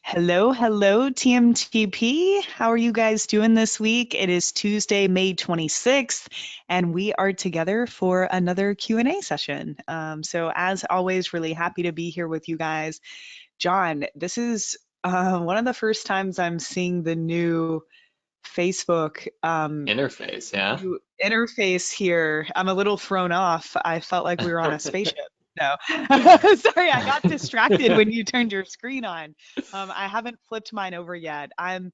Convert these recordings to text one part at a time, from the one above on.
Hello, hello, TMTP. How are you guys doing this week? It is Tuesday, May 26th, and we are together for another Q&A session. So as always, really happy to be here with you guys. John, this is one of the first times I'm seeing the new Facebook Interface, yeah. new interface here. I'm a little thrown off. I felt like we were on a spaceship. No, sorry, I got distracted when you turned your screen on. I haven't flipped mine over yet. I'm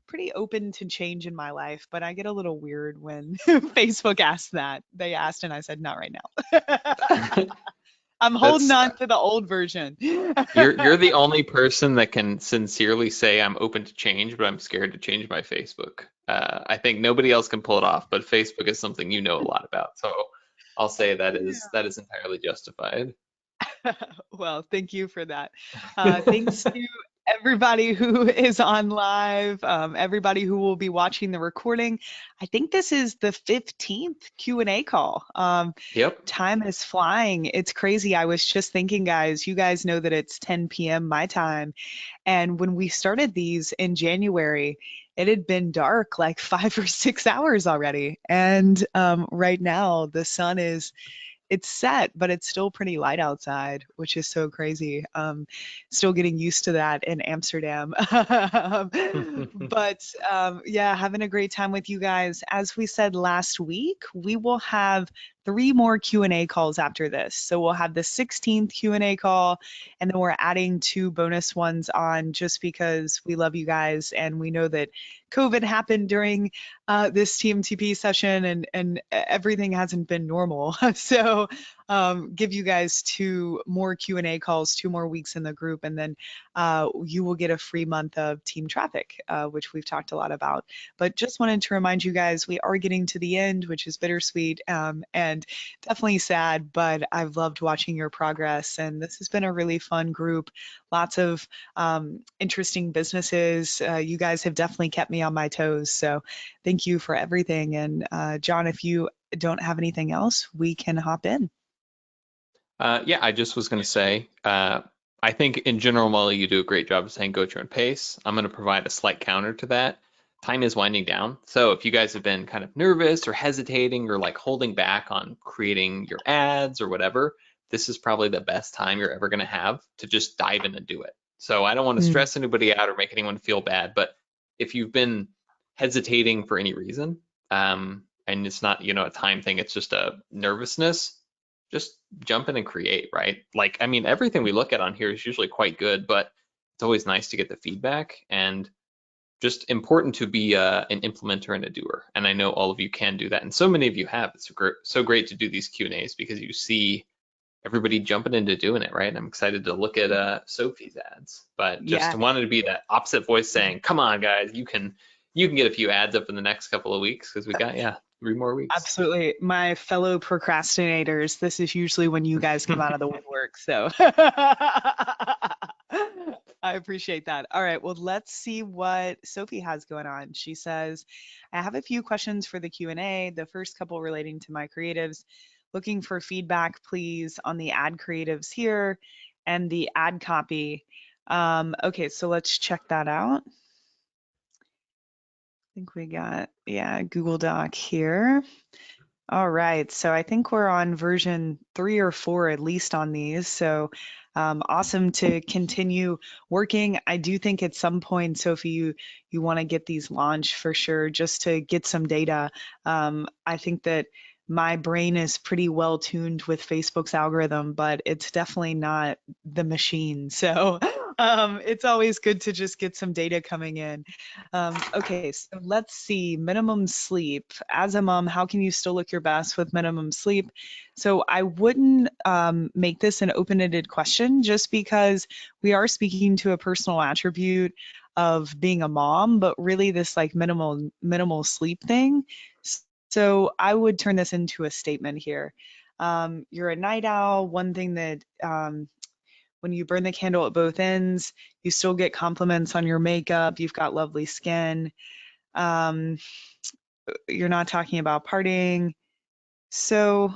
pretty open to change in my life, but I get a little weird when Facebook asked that. They asked and I said, not right now. I'm holding That's on to the old version. you're the only person that can sincerely say I'm open to change, but I'm scared to change my Facebook. I think nobody else can pull it off, but Facebook is something you know a lot about. So I'll say that is entirely justified. Well, thank you for that. Thanks to everybody who is on live, everybody who will be watching the recording. I think this is the 15th Q&A call. Yep. Time is flying. It's crazy. I was just thinking, guys, you guys know that it's 10 p.m. my time. And when we started these in January, it had been dark like 5 or 6 hours already. And right now, the sun is it's set, but it's still pretty light outside, which is so crazy. Still getting used to that in Amsterdam. But yeah, having a great time with you guys. As we said last week, we will have three more Q&A calls after this. So we'll have the 16th Q&A call, and then we're adding two bonus ones on just because we love you guys and we know that COVID happened during this TMTP session and everything hasn't been normal. So give you guys two more Q&A calls, 2 more weeks in the group, and then you will get a free month of Team Traffic, which we've talked a lot about. But just wanted to remind you guys, we are getting to the end, which is bittersweet and definitely sad, but I've loved watching your progress. And this has been a really fun group. Lots of interesting businesses. You guys have definitely kept me on my toes. So thank you for everything. And John, if you don't have anything else, we can hop in. Yeah, I just was going to say, I think in general, Molly, you do a great job of saying go at your own pace. I'm going to provide a slight counter to that. Time is winding down. So if you guys have been kind of nervous or hesitating or like holding back on creating your ads or whatever, this is probably the best time you're ever going to have to just dive in and do it. So I don't want to Mm. stress anybody out or make anyone feel bad, but if you've been hesitating for any reason, and it's not, a time thing, it's just a nervousness, just jump in and create, right? Like, I mean, everything we look at on here is usually quite good, but it's always nice to get the feedback and just important to be an implementer and a doer. And I know all of you can do that. And so many of you have. It's so great to do these Q&As because you see everybody jumping into doing it, right? And I'm excited to look at Sophie's ads, but just Yeah. wanted to be that opposite voice saying, come on, guys, you can get a few ads up in the next couple of weeks because we got, yeah, 3 more weeks. Absolutely. My fellow procrastinators, this is usually when you guys come out of the woodwork. So I appreciate that. All right. Well, let's see what Sophie has going on. She says, I have a few questions for the Q&A. The first couple relating to my creatives. Looking for feedback, please, on the ad creatives here and the ad copy. Okay, so let's check that out. I think we got, yeah, Google Doc here. All right, so I think we're on version 3 or 4 at least on these. So awesome to continue working. I do think at some point, Sophie, you want to get these launched for sure, just to get some data. I think that my brain is pretty well tuned with Facebook's algorithm, but it's definitely not the machine. So it's always good to just get some data coming in. Okay, so let's see. Minimum sleep. As a mom, how can you still look your best with minimum sleep? So I wouldn't make this an open-ended question just because we are speaking to a personal attribute of being a mom, but really this like minimal sleep thing. So I would turn this into a statement here. You're a night owl. One thing that when you burn the candle at both ends, you still get compliments on your makeup. You've got lovely skin. Um, you're not talking about partying. So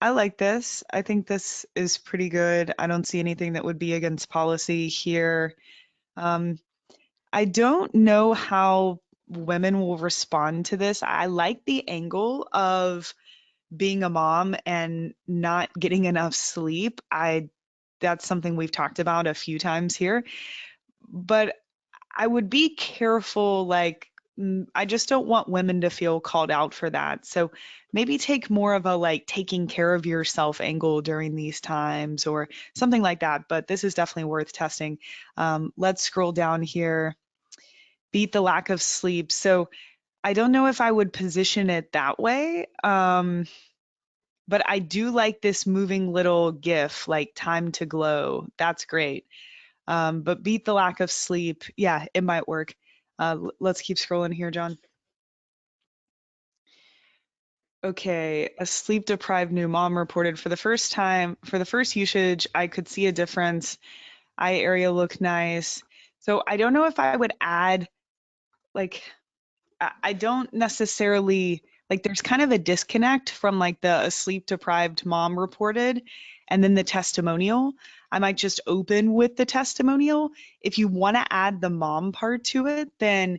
I like this. I think this is pretty good. I don't see anything that would be against policy here. Um, I don't know how women will respond to this. I like the angle of being a mom and not getting enough sleep. That's something we've talked about a few times here, but I would be careful, like, I just don't want women to feel called out for that. So maybe take more of a like taking care of yourself angle during these times or something like that. But this is definitely worth testing. Let's scroll down here. Beat the lack of sleep. So I don't know if I would position it that way. But I do like this moving little GIF, like time to glow. That's great. But beat the lack of sleep. Yeah, it might work. Let's keep scrolling here, John. Okay, a sleep deprived new mom reported for the first time, for the first usage, I could see a difference. Eye area looked nice. So I don't know if I would add, like, I don't necessarily, like, there's kind of a disconnect from like the sleep deprived mom reported and then the testimonial. I might just open with the testimonial. If you want to add the mom part to it, then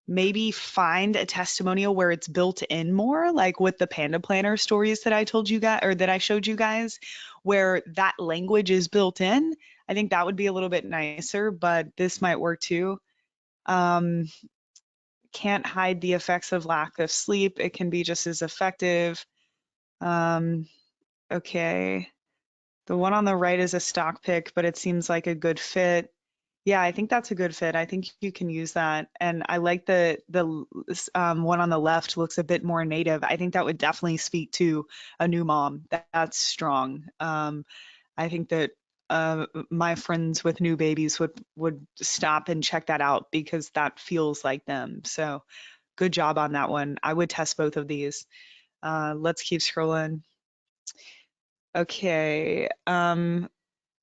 maybe find a testimonial where it's built in more, like with the Panda Planner stories that I told you guys or that I showed you guys, where that language is built in. I think that would be a little bit nicer, but this might work too. Um, can't hide the effects of lack of sleep. It can be just as effective. Um, okay. The one on the right is a stock pick, but it seems like a good fit. Yeah, I think that's a good fit. I think you can use that. And I like the one on the left looks a bit more native. I think that would definitely speak to a new mom. That's strong. I think that my friends with new babies would stop and check that out because that feels like them. So good job on that one. I would test both of these. Let's keep scrolling. Okay.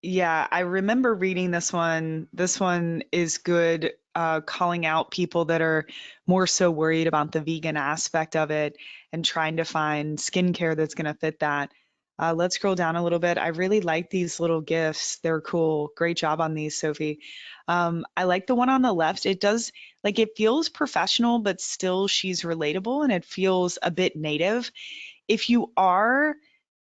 Yeah, I remember reading this one. This one is good, calling out people that are more so worried about the vegan aspect of it and trying to find skincare that's going to fit that. Let's scroll down a little bit. I really like these little gifts. They're cool. Great job on these, Sophie. I like the one on the left. It does, like, it feels professional, but still she's relatable and it feels a bit native. If you are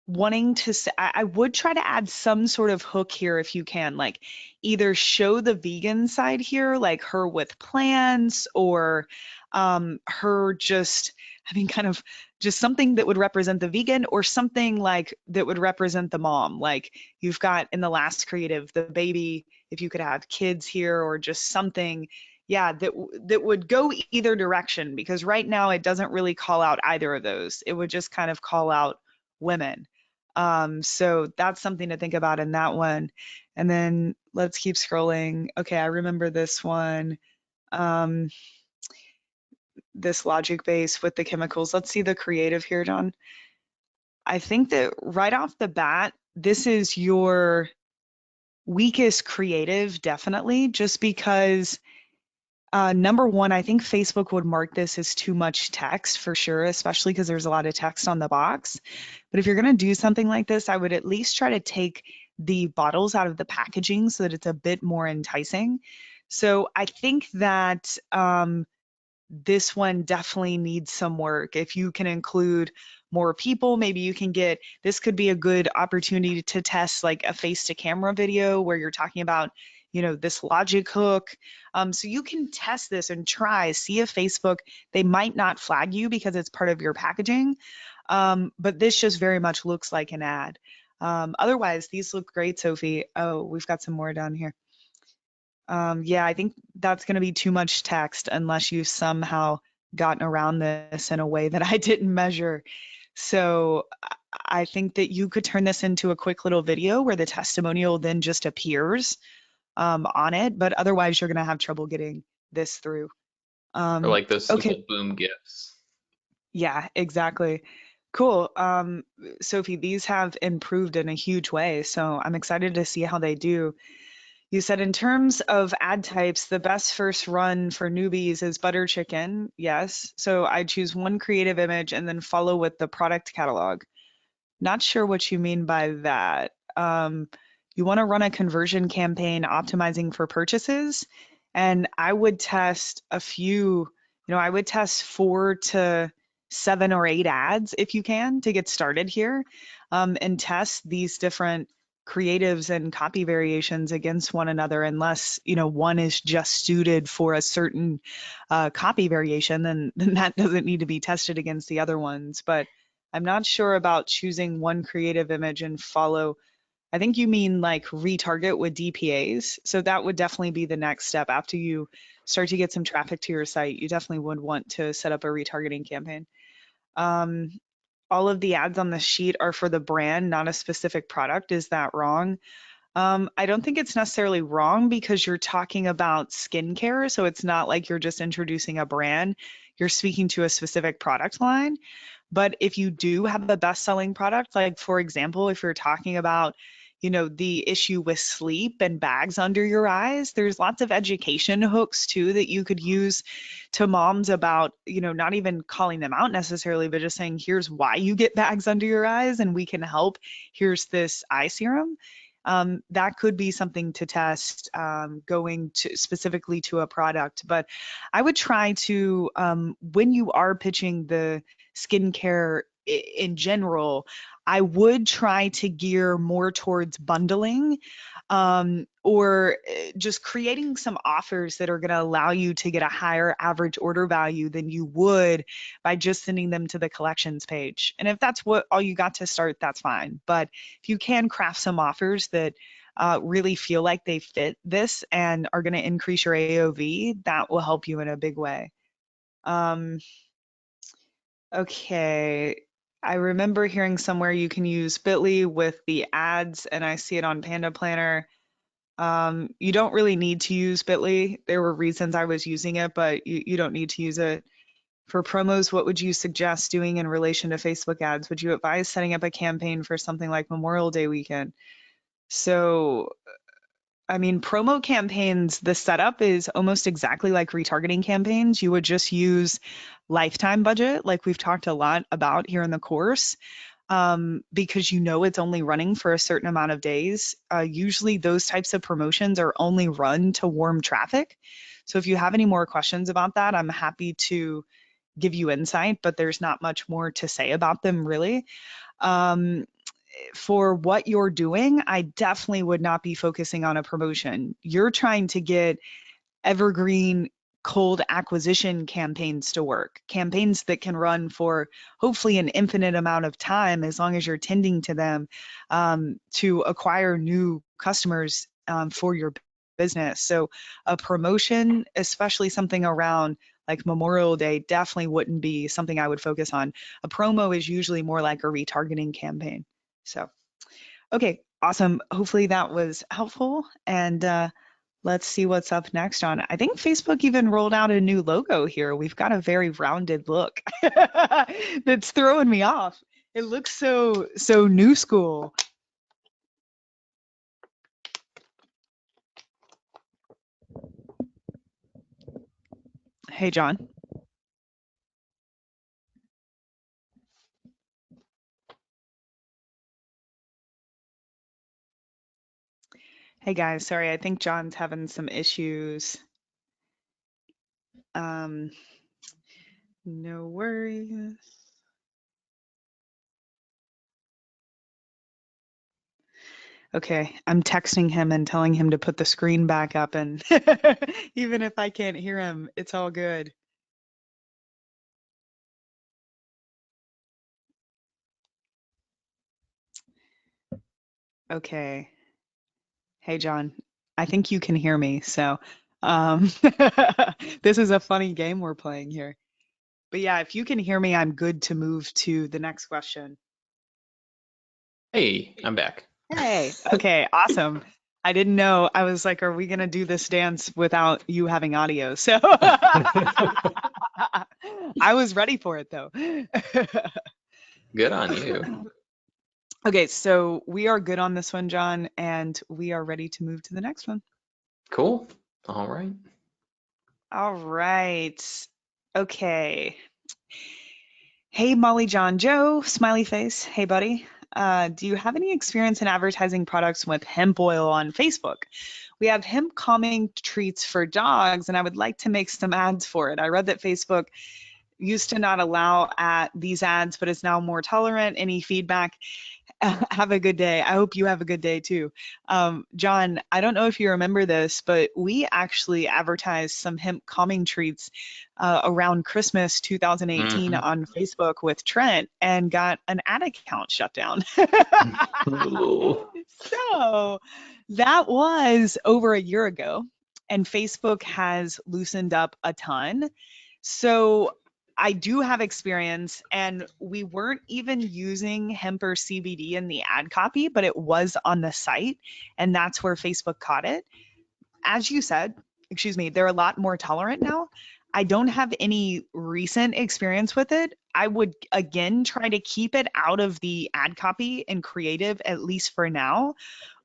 wanting to say, I would try to add some sort of hook here if you can, like either show the vegan side here, like her with plants, or her just having kind of just something that would represent the vegan, or something like that would represent the mom. Like you've got in the last creative, the baby, if you could have kids here, or just something, yeah, that would go either direction, because right now it doesn't really call out either of those. It would just kind of call out women. So that's something to think about in that one. And then let's keep scrolling. Okay, I remember this one. Um, this logic base with the chemicals. Let's see the creative here, John. I think that right off the bat, this is your weakest creative, definitely, just because number one, I think Facebook would mark this as too much text for sure, especially because there's a lot of text on the box. But if you're going to do something like this, I would at least try to take the bottles out of the packaging so that it's a bit more enticing. So I think that this one definitely needs some work. If you can include more people, maybe you can get, this could be a good opportunity to test like a face to camera video where you're talking about, this logic hook. So you can test this and try, see if Facebook, they might not flag you because it's part of your packaging. But this just very much looks like an ad. Otherwise, these look great, Sophie. Oh, we've got some more down here. Yeah, I think that's going to be too much text unless you've somehow gotten around this in a way that I didn't measure. So I think that you could turn this into a quick little video where the testimonial then just appears on it, but otherwise you're going to have trouble getting this through. Or like those Okay, simple boom gifts. yeah, exactly. Cool. Sophie, these have improved in a huge way, so I'm excited to see how they do. You said in terms of ad types, the best first run for newbies is butter chicken. Yes. So I choose one creative image and then follow with the product catalog. Not sure what you mean by that. You want to run a conversion campaign optimizing for purchases? And I would test a few, I would test 4 to 7 or 8 ads if you can to get started here, and test these different creatives and copy variations against one another, unless one is just suited for a certain copy variation, then that doesn't need to be tested against the other ones. But I'm not sure about choosing one creative image and follow. I think you mean like retarget with DPAs. So that would definitely be the next step after you start to get some traffic to your site. You definitely would want to set up a retargeting campaign. Um, all of the ads on the sheet are for the brand, not a specific product. Is that wrong? I don't think it's necessarily wrong because you're talking about skincare. So it's not like you're just introducing a brand. You're speaking to a specific product line. But if you do have a best-selling product, like for example, if you're talking about, the issue with sleep and bags under your eyes, there's lots of education hooks too that you could use to moms about, not even calling them out necessarily, but just saying, here's why you get bags under your eyes and we can help. Here's this eye serum. That could be something to test, going to specifically to a product. But I would try to, when you are pitching the skincare in general, I would try to gear more towards bundling, or just creating some offers that are going to allow you to get a higher average order value than you would by just sending them to the collections page. And if that's what all you got to start, that's fine. But if you can craft some offers that really feel like they fit this and are going to increase your AOV, that will help you in a big way. Um, Okay. I remember hearing somewhere you can use Bitly with the ads, and I see it on Panda Planner. You don't really need to use Bitly. There were reasons I was using it, but you don't need to use it. For promos, what would you suggest doing in relation to Facebook ads? Would you advise setting up a campaign for something like Memorial Day weekend? So I mean, promo campaigns, the setup is almost exactly like retargeting campaigns. You would just use lifetime budget, like we've talked a lot about here in the course, because it's only running for a certain amount of days. Usually, those types of promotions are only run to warm traffic. So, if you have any more questions about that, I'm happy to give you insight, but there's not much more to say about them really. Um, for what you're doing, I definitely would not be focusing on a promotion. You're trying to get evergreen cold acquisition campaigns to work, campaigns that can run for hopefully an infinite amount of time as long as you're tending to them, to acquire new customers, for your business. So a promotion, especially something around like Memorial Day, definitely wouldn't be something I would focus on. A promo is usually more like a retargeting campaign. So, okay, awesome. Hopefully that was helpful. And let's see what's up next on. I think Facebook even rolled out a new logo here. We've got a very rounded look that's throwing me off. It looks so new school. Hey, John. Hey, guys. Sorry, I think John's having some issues. Um, no worries. Okay, I'm texting him and telling him to put the screen back up, and even if I can't hear him, it's all good. Okay. Hey, John. I think you can hear me, so um this is a funny game we're playing here. But yeah, if you can hear me, I'm good to move to the next question. Hey, I'm back. Hey, okay, awesome. I didn't know. I was like, are we gonna do this dance without you having audio? So I was ready for it though. Good on you. Okay, so we are good on this one, John, and we are ready to move to the next one. Cool. All right. All right. Okay. Hey, Molly John Joe, smiley face. Hey, buddy. Do you have any experience in advertising products with hemp oil on Facebook? We have hemp calming treats for dogs, and I would like to make some ads for it. I read that Facebook used to not allow these ads, but is now more tolerant. Any feedback? Have a good day. I hope you have a good day too. John, I don't know if you remember this, but we actually advertised some hemp calming treats around Christmas 2018 Mhm. on Facebook with Trent and got an ad account shut down. Ooh. So that was over a year ago, and Facebook has loosened up a ton. So I do have experience, and we weren't even using hemp or CBD in the ad copy, but it was on the site, and that's where Facebook caught it. As you said, excuse me, they're a lot more tolerant now. I don't have any recent experience with it. I would again try to keep it out of the ad copy and creative, at least for now.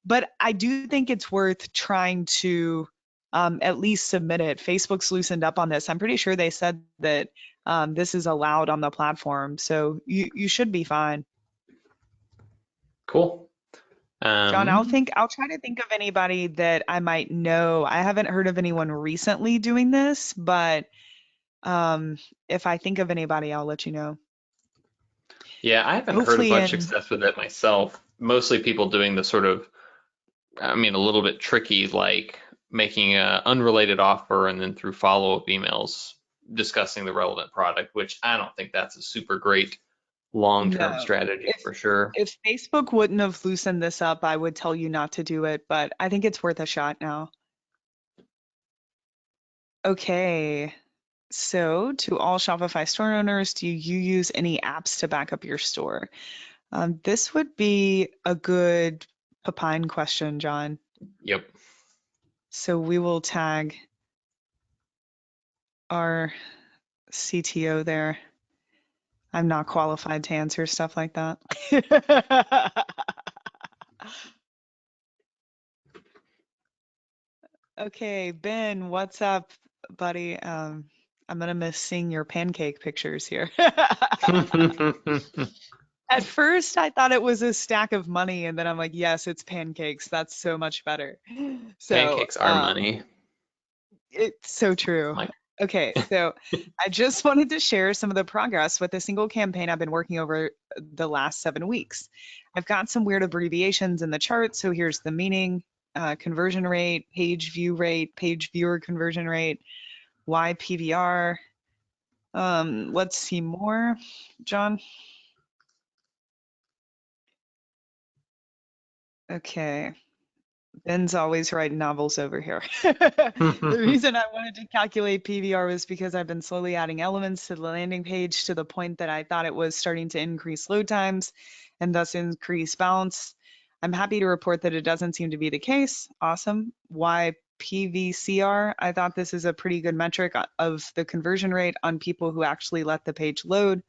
But I do think it's worth trying to at least submit it. Facebook's loosened up on this. I'm pretty sure they said that this is allowed on the platform, so you should be fine. Cool. John, Um, I'll try to think of anybody that I might know. I haven't heard of anyone recently doing this, but um, if I think of anybody, I'll let you know. yeah, I haven't heard of Hopefully much in success with it myself. Mostly people doing the sort of, I mean, a little bit tricky, like making a unrelated offer and then through follow-up emails discussing the relevant product, which I don't think that's a super great long-term no. strategy If for sure. if Facebook wouldn't have loosened this up, I would tell you not to do it, but I think it's worth a shot now. Okay. So, to all Shopify store owners, do you use any apps to back up your store? This would be a good Papine question, John. Yep. So we will tag our CTO there. I'm not qualified to answer stuff like that. Okay, Ben, what's up, buddy? I'm gonna miss seeing your pancake pictures here. At first, I thought it was a stack of money, and then I'm like, yes, it's pancakes. That's so much better. So, Pancakes are money. it's so true. Like, Okay, so I just wanted to share some of the progress with a single campaign I've been working over the last 7 weeks. I've got some weird abbreviations in the chart, so here's the meaning, conversion rate, page view rate, page viewer conversion rate, YPVR. Let's see more, John. Okay. Ben's always writing novels over here. The reason I wanted to calculate PVR was because I've been slowly adding elements to the landing page to the point that I thought it was starting to increase load times and thus increase bounce. I'm happy to report that it doesn't seem to be the case. Awesome. Why PVCR? I thought this is a pretty good metric of the conversion rate on people who actually let the page load.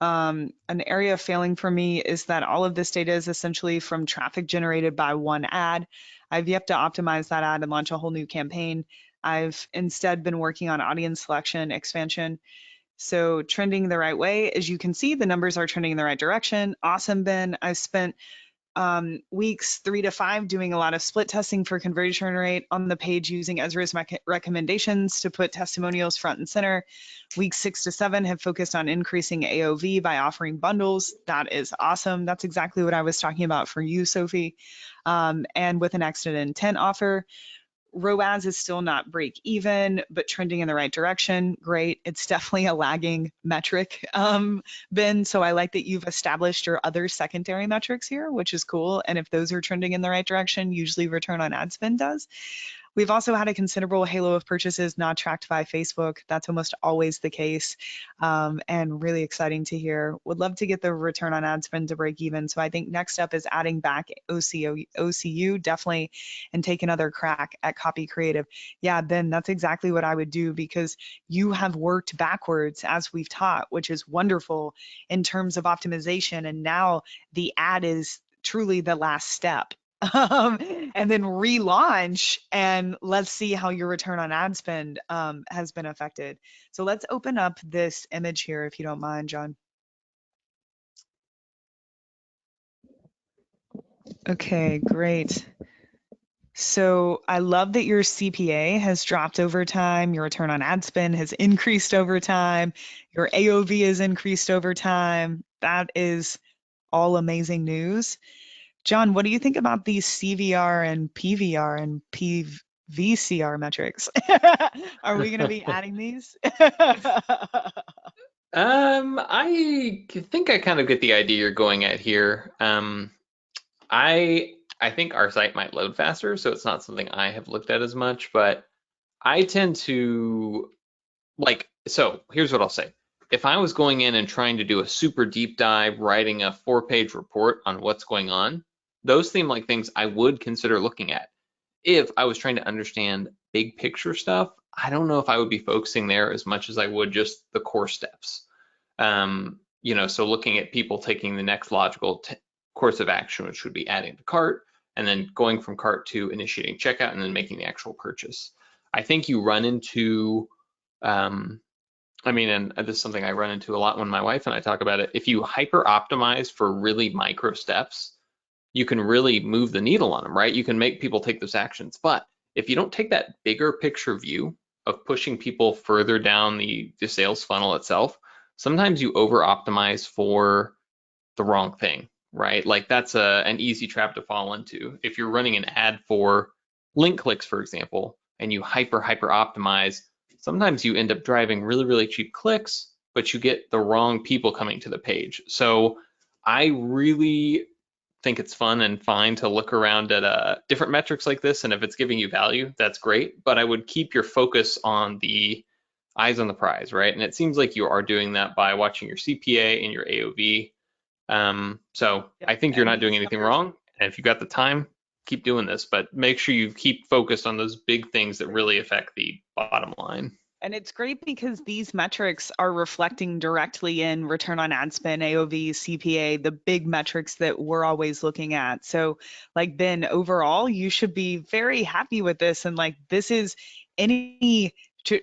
An area failing for me is that all of this data is essentially from traffic generated by one ad. I've yet to optimize that ad and launch a whole new campaign. I've instead been working on audience selection, expansion. So trending the right way, as you can see, the numbers are trending in the right direction. Awesome, Ben. I've spent weeks 3 to 5 doing a lot of split testing for conversion rate on the page using Ezra's recommendations to put testimonials front and center. Weeks 6 to 7 have focused on increasing AOV by offering bundles. That is awesome. That's exactly what I was talking about for you, Sophie. And with an exit intent offer, ROAS is still not break even, but trending in the right direction. Great. It's definitely a lagging metric, Ben. So I like that you've established your other secondary metrics here, which is cool. And if those are trending in the right direction, usually return on ad spend does. We've also had a considerable halo of purchases not tracked by Facebook. That's almost always the case, and really exciting to hear. Would love to get the return on ad spend to break even. So I think next up is adding back OCU definitely, and take another crack at copy creative. Yeah, Ben, that's exactly what I would do because you have worked backwards as we've taught, which is wonderful in terms of optimization. And now the ad is truly the last step. And then relaunch and let's see how your return on ad spend has been affected. So let's open up this image here if you don't mind, John. Okay, great. So I love that your CPA has dropped over time, your return on ad spend has increased over time, your AOV has increased over time. That is all amazing news. John, what do you think about these CVR and PVR and PVCR metrics? Are we going to be adding these? I think I kind of get the idea you're going at here. I think our site might load faster, so it's not something I have looked at as much, but I tend to like, so here's what I'll say. If I was going in and trying to do a super deep dive, writing a 4-page report on what's going on, those seem like things I would consider looking at. If I was trying to understand big picture stuff, I don't know if I would be focusing there as much as I would just the core steps. So looking at people taking the next logical course of action, which would be adding to cart, and then going from cart to initiating checkout, and then making the actual purchase. I think you run into, and this is something I run into a lot when my wife and I talk about it. If you hyper optimize for really micro steps, you can really move the needle on them, right? You can make people take those actions. But if you don't take that bigger picture view of pushing people further down the sales funnel itself, sometimes you over optimize for the wrong thing, right? Like that's an easy trap to fall into. If you're running an ad for link clicks, for example, and you hyper optimize, sometimes you end up driving really, really cheap clicks, but you get the wrong people coming to the page. So I really think it's fun and fine to look around at different metrics like this, and if it's giving you value, that's great. But I would keep your focus on the eyes on the prize, right? And it seems like you are doing that by watching your CPA and your AOV. So Yep, I think you're and not doing these anything numbers. wrong. And if you've got the time, keep doing this, but make sure you keep focused on those big things that really affect the bottom line. And it's great because these metrics are reflecting directly in return on ad spend, AOV, CPA, the big metrics that we're always looking at. So, like Ben, overall, you should be very happy with this. And like, this is any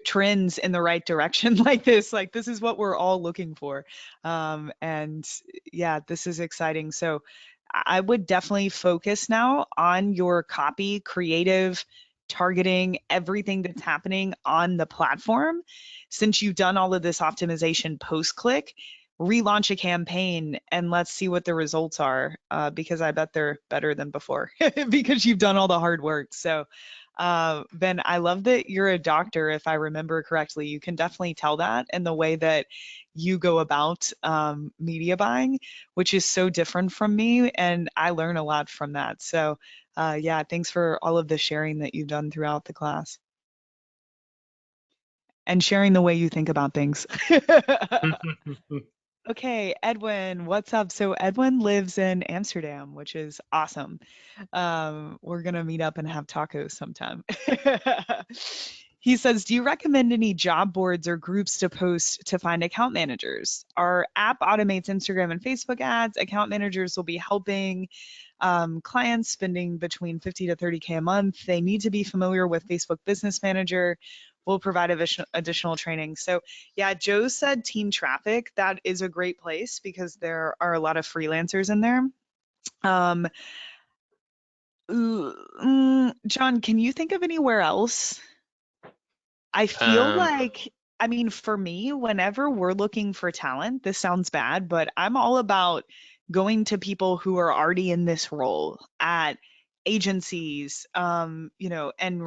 trends in the right direction like this. Like, this is what we're all looking for. And yeah, this is exciting. So, I would definitely focus now on your copy, creative targeting everything that's happening on the platform. Since you've done all of this optimization post click, relaunch a campaign and let's see what the results are, because I bet they're better than before because you've done all the hard work. So, Ben, I love that you're a doctor, if I remember correctly. You can definitely tell that in the way that you go about media buying, which is so different from me. And I learn a lot from that. So, yeah, thanks for all of the sharing that you've done throughout the class and sharing the way you think about things. Okay, Edwin, what's up? So Edwin lives in Amsterdam, which is awesome. We're gonna meet up and have tacos sometime. He says, do you recommend any job boards or groups to post to find account managers? Our app automates Instagram and Facebook ads. Account managers will be helping clients spending between 50 to 30K a month. They need to be familiar with Facebook Business Manager. We'll provide additional training. So yeah, Joe said Team Traffic. That is a great place because there are a lot of freelancers in there. Um, John, can you think of anywhere else? I feel Um, like, I mean, for me, whenever we're looking for talent, this sounds bad, but I'm all about going to people who are already in this role at agencies, and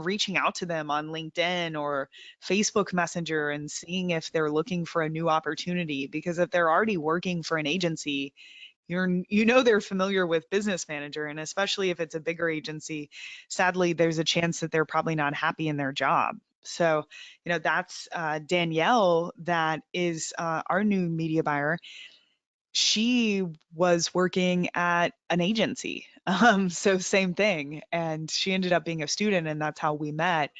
reaching out to them on LinkedIn or Facebook Messenger and seeing if they're looking for a new opportunity. Because if they're already working for an agency, they're familiar with Business Manager, and especially if it's a bigger agency, sadly there's a chance that they're probably not happy in their job. So that's Danielle, that is our new media buyer. She was working at an agency, so same thing, and she ended up being a student, and that's how we met.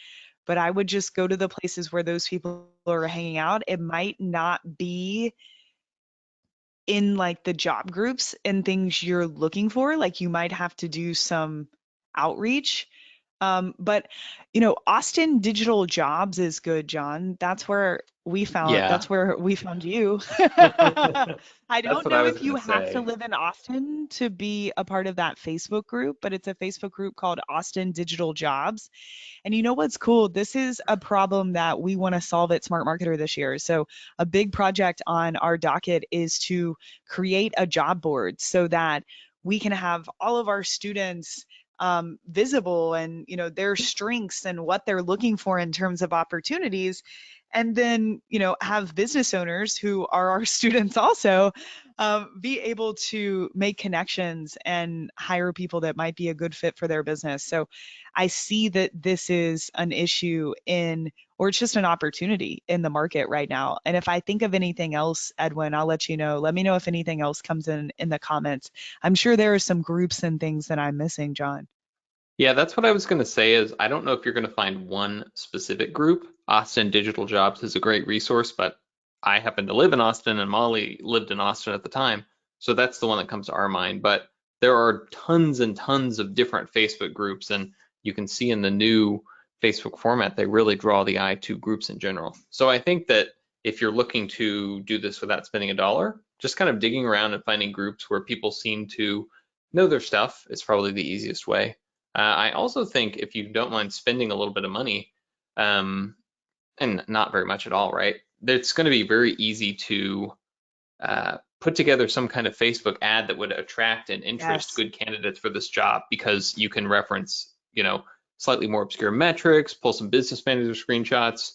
But I would just go to the places where those people are hanging out. It might not be in like the job groups and things you're looking for. Like you might have to do some outreach, But Austin Digital Jobs is good, John. Yeah, That's where we found you. I that's don't what I know was if you gonna have to say. live in Austin to be a part of that Facebook group, but it's a Facebook group called Austin Digital Jobs. And you know what's cool? This is a problem that we want to solve at Smart Marketer this year. So, a big project on our docket is to create a job board so that we can have all of our students visible and their strengths and what they're looking for in terms of opportunities, and then have business owners who are our students also be able to make connections and hire people that might be a good fit for their business. So I see that this is an issue or it's just an opportunity in the market right now. And if I think of anything else, Edwin, I'll let you know. Let me know if anything else comes in the comments. I'm sure there are some groups and things that I'm missing, John. Yeah, that's what I was gonna say is I don't know if you're gonna find one specific group. Austin Digital Jobs is a great resource, but I happen to live in Austin and Molly lived in Austin at the time. So that's the one that comes to our mind. But there are tons and tons of different Facebook groups, and you can see in the new Facebook format, they really draw the eye to groups in general. So I think that if you're looking to do this without spending a dollar, just kind of digging around and finding groups where people seem to know their stuff is probably the easiest way. I also think if you don't mind spending a little bit of money, um, and not very much at all, right? It's going to be very easy to put together some kind of Facebook ad that would attract and interest Yes. good candidates for this job because you can reference, slightly more obscure metrics, pull some business manager screenshots.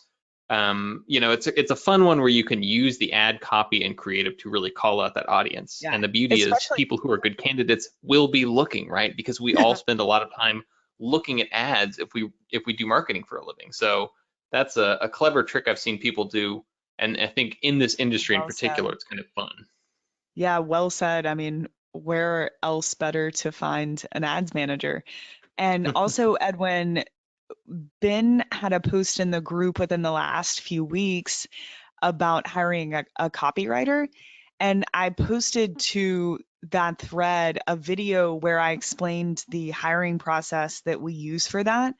It's a fun one where you can use the ad copy and creative to really call out that audience. Yeah. And the beauty is Especially. people who are good candidates will be looking, right? Because we all spend a lot of time looking at ads if we do marketing for a living. So that's a clever trick I've seen people do, and I think in this industry in Well particular, said. it's kind of fun. Yeah, well said. I mean, where else better to find an ads manager? And also, Edwin, Ben had a post in the group within the last few weeks about hiring a copywriter. And I posted to that thread a video where I explained the hiring process that we use for that.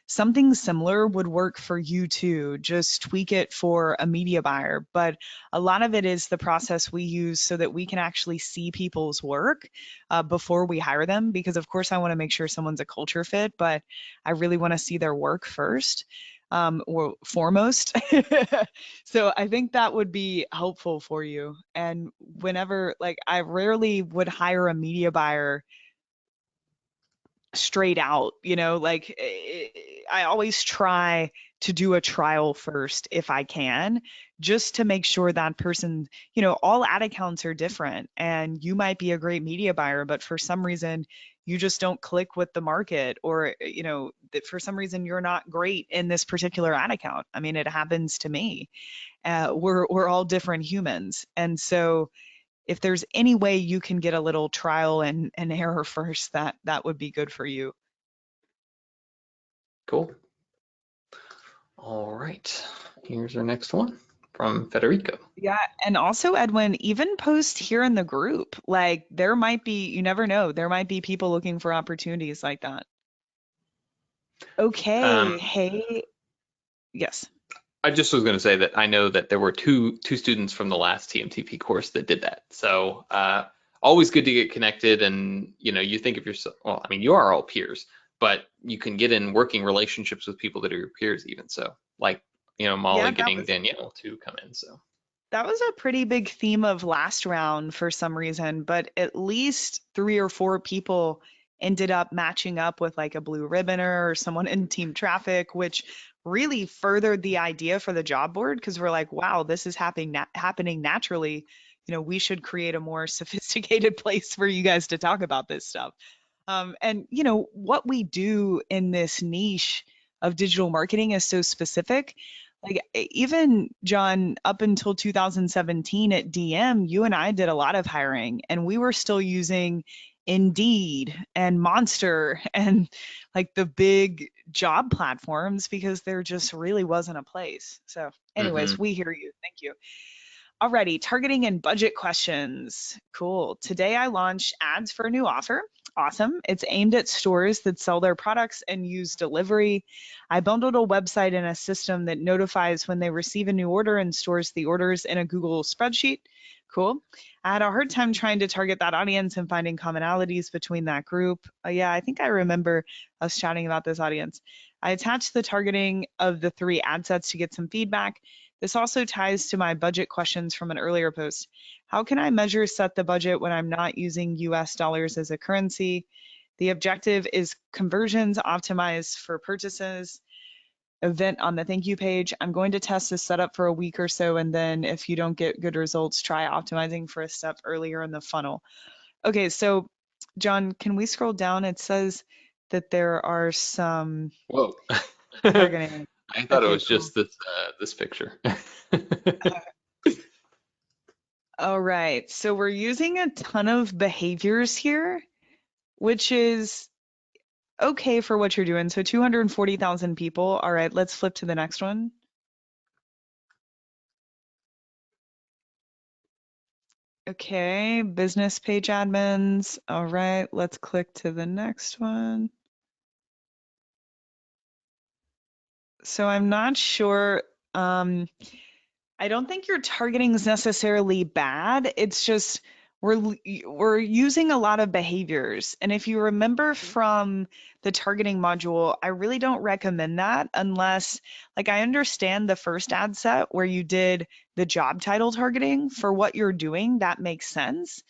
Something similar would work for you too. Just tweak it for a media buyer. But a lot of it is the process we use so that we can actually see people's work before we hire them. Because, of course, I want to make sure someone's a culture fit, but I really want to see their work first or foremost. So I think that would be helpful for you. And whenever, like, I rarely would hire a media buyer straight out, like I always try to do a trial first if I can, just to make sure that person, all ad accounts are different and you might be a great media buyer, but for some reason you just don't click with the market or, that for some reason you're not great in this particular ad account. I mean, it happens to me. We're all different humans. And so if there's any way you can get a little trial and error first, that would be good for you. Cool. All right. Here's our next one from Federico. Yeah, and also Edwin, even post here in the group. Like there might be, you never know, there might be people looking for opportunities like that. Um, Okay, hey, yes. I just was going to say that I know that there were two students from the last TMTP course that did that. So always good to get connected, and you think of yourself. Well, I mean, you are all peers, but you can get in working relationships with people that are your peers even. So like Yeah, Molly getting Danielle to come in. So that was a pretty big theme of last round for some reason, but at least three or four people ended up matching up with like a blue ribboner or someone in team traffic, which really furthered the idea for the job board because we're like, wow, this is happening naturally. We should create a more sophisticated place for you guys to talk about this stuff. And what we do in this niche of digital marketing is so specific. Like even John, up until 2017 at DM, you and I did a lot of hiring, and we were still using Indeed and Monster and like the big job platforms because there just really wasn't a place. So, anyways, hmm we hear you. Thank you. Alrighty, targeting and budget questions. Cool. Today I launched ads for a new offer. Awesome. It's aimed at stores that sell their products and use delivery. I bundled a website and a system that notifies when they receive a new order and stores the orders in a Google spreadsheet. Cool. I had a hard time trying to target that audience and finding commonalities between that group. Yeah, I think I remember us chatting about this audience. I attached the targeting of the 3 ad sets to get some feedback. This also ties to my budget questions from an earlier post. How can I measure set the budget when I'm not using US dollars as a currency? The objective is conversions optimized for purchases. Event on the thank you page. I'm going to test this setup for a week or so, and then if you don't get good results, try optimizing for a step earlier in the funnel. Okay, so John, can we scroll down? It says that there are some Whoa. targeting. I thought it Okay, was cool. just this picture. All right, so we're using a ton of behaviors here, which is okay for what you're doing. So 240,000 people. All right, let's flip to the next one. Okay, business page admins. All right, let's click to the next one. So I'm not sure. I don't think your targeting is necessarily bad. It's just we're using a lot of behaviors. And if you remember from the targeting module, I really don't recommend that unless, like, I understand the first ad set where you did the job title targeting for what you're doing, that makes sense.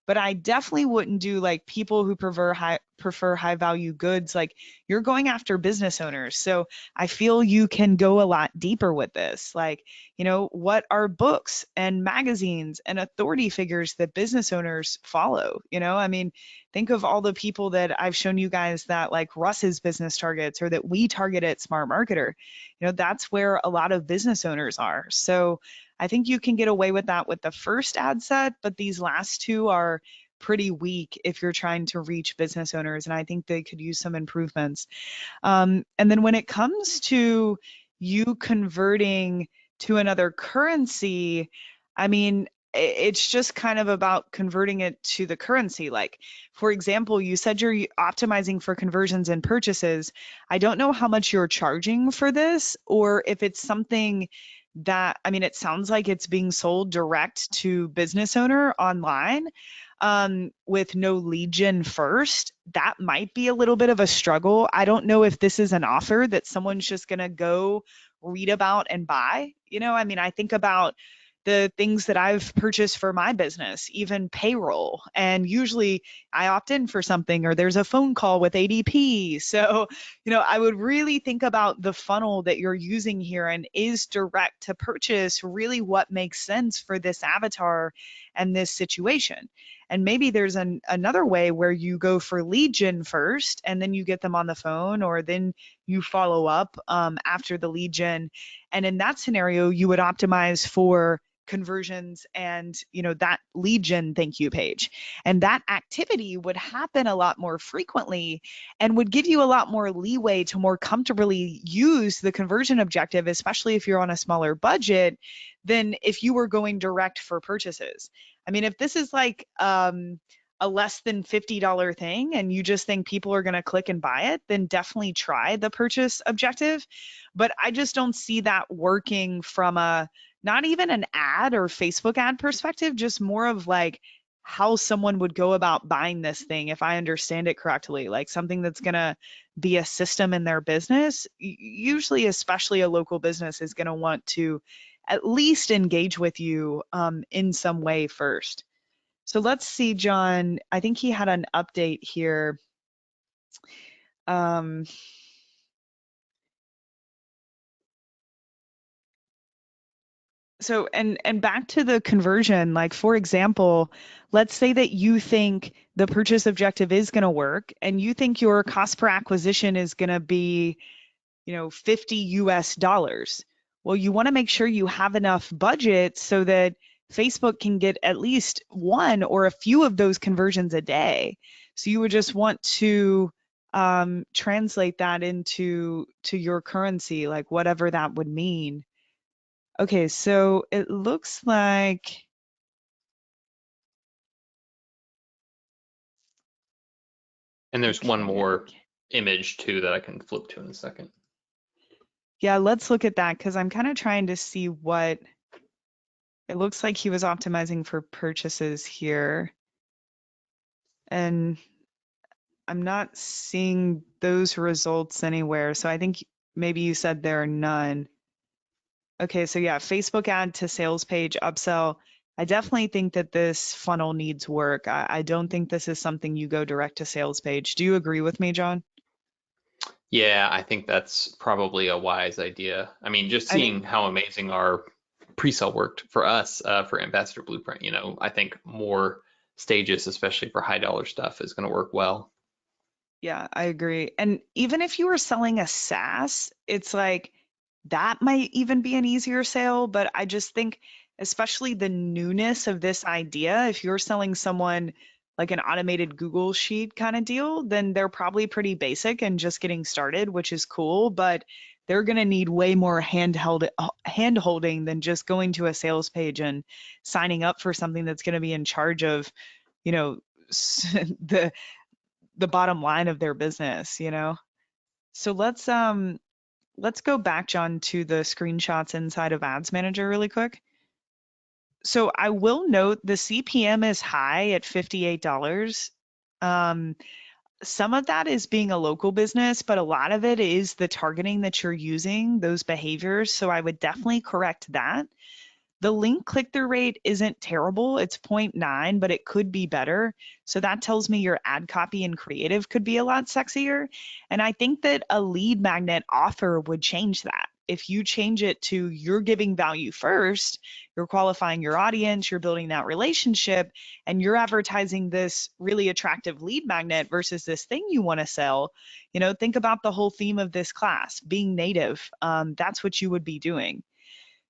But I definitely wouldn't do like people who prefer high value goods. Like, you're going after business owners. So I feel you can go a lot deeper with this. Like, what are books and magazines and authority figures that business owners follow? I mean, think of all the people that I've shown you guys that like Russ's business targets or that we target at Smart Marketer. That's where a lot of business owners are. So I think you can get away with that with the first ad set, but these last two are pretty weak if you're trying to reach business owners. And I think they could use some improvements. And then when it comes to you converting to another currency, I mean, it's just kind of about converting it to the currency. Like, for example, you said you're optimizing for conversions and purchases. I don't know how much you're charging for this, or if it's something that, I mean, it sounds like it's being sold direct to business owner online with no lead gen first. That might be a little bit of a struggle. I don't know if this is an offer that someone's just going to go read about and buy. I mean, I think about the things that I've purchased for my business, even payroll. And usually I opt in for something or there's a phone call with ADP. So, I would really think about the funnel that you're using here, and is direct to purchase really what makes sense for this avatar and this situation? And maybe there's another way where you go for lead gen first and then you get them on the phone, or then you follow up after the lead gen. And in that scenario, you would optimize for conversions and that lead gen thank you page, and that activity would happen a lot more frequently and would give you a lot more leeway to more comfortably use the conversion objective, especially if you're on a smaller budget, than if you were going direct for purchases. I mean, if this is like a less than $50 thing and you just think people are going to click and buy it, then definitely try the purchase objective. But I just don't see that working from a, not even an ad or Facebook ad perspective, just more of like how someone would go about buying this thing, if I understand it correctly, like something that's going to be a system in their business. Usually, especially a local business, is going to want to at least engage with you in some way first. So let's see, John. I think he had an update here. Um, so and back to the conversion, like for example, let's say that you think the purchase objective is going to work and you think your cost per acquisition is going to be 50 US dollars. Well, you want to make sure you have enough budget so that Facebook can get at least one or a few of those conversions a day. So you would just want to translate that into your currency, like whatever that would mean. Okay, so it looks like And there's one Okay. more image too that I can flip to in a second. Yeah, let's look at that because I'm kind of trying to see what it looks like he was optimizing for purchases here. And I'm not seeing those results anywhere. So I think maybe you said there are none. Okay, so yeah, Facebook ad to sales page upsell. I definitely think that this funnel needs work. I don't think this is something you go direct to sales page. Do you agree with me, John? Yeah, I think that's probably a wise idea. I mean, just I think seeing how amazing our pre-sale worked for us for Ambassador Blueprint, I think more stages, especially for high dollar stuff, is going to work well. Yeah, I agree. And even if you were selling a SaaS, it's like that might even be an easier sale. But I just think, especially the newness of this idea, if you're selling someone like an automated Google Sheet kind of deal, then they're probably pretty basic and just getting started, which is cool. But they're going to need way more hand holding than just going to a sales page and signing up for something that's going to be in charge of, you know, the bottom line of their business, you know? So let's go back, John, to the screenshots inside of Ads Manager really quick. So I will note the CPM is high at $58. Um, some of that is being a local business, but a lot of it is the targeting that you're using, those behaviors. So I would definitely correct that. The link click-through rate isn't terrible. It's 0.9, but it could be better. So that tells me your ad copy and creative could be a lot sexier. And I think that a lead magnet offer would change that. If you change it to you're giving value first, you're qualifying your audience, you're building that relationship, and you're advertising this really attractive lead magnet versus this thing you want to sell, think about the whole theme of this class, being native. That's what you would be doing.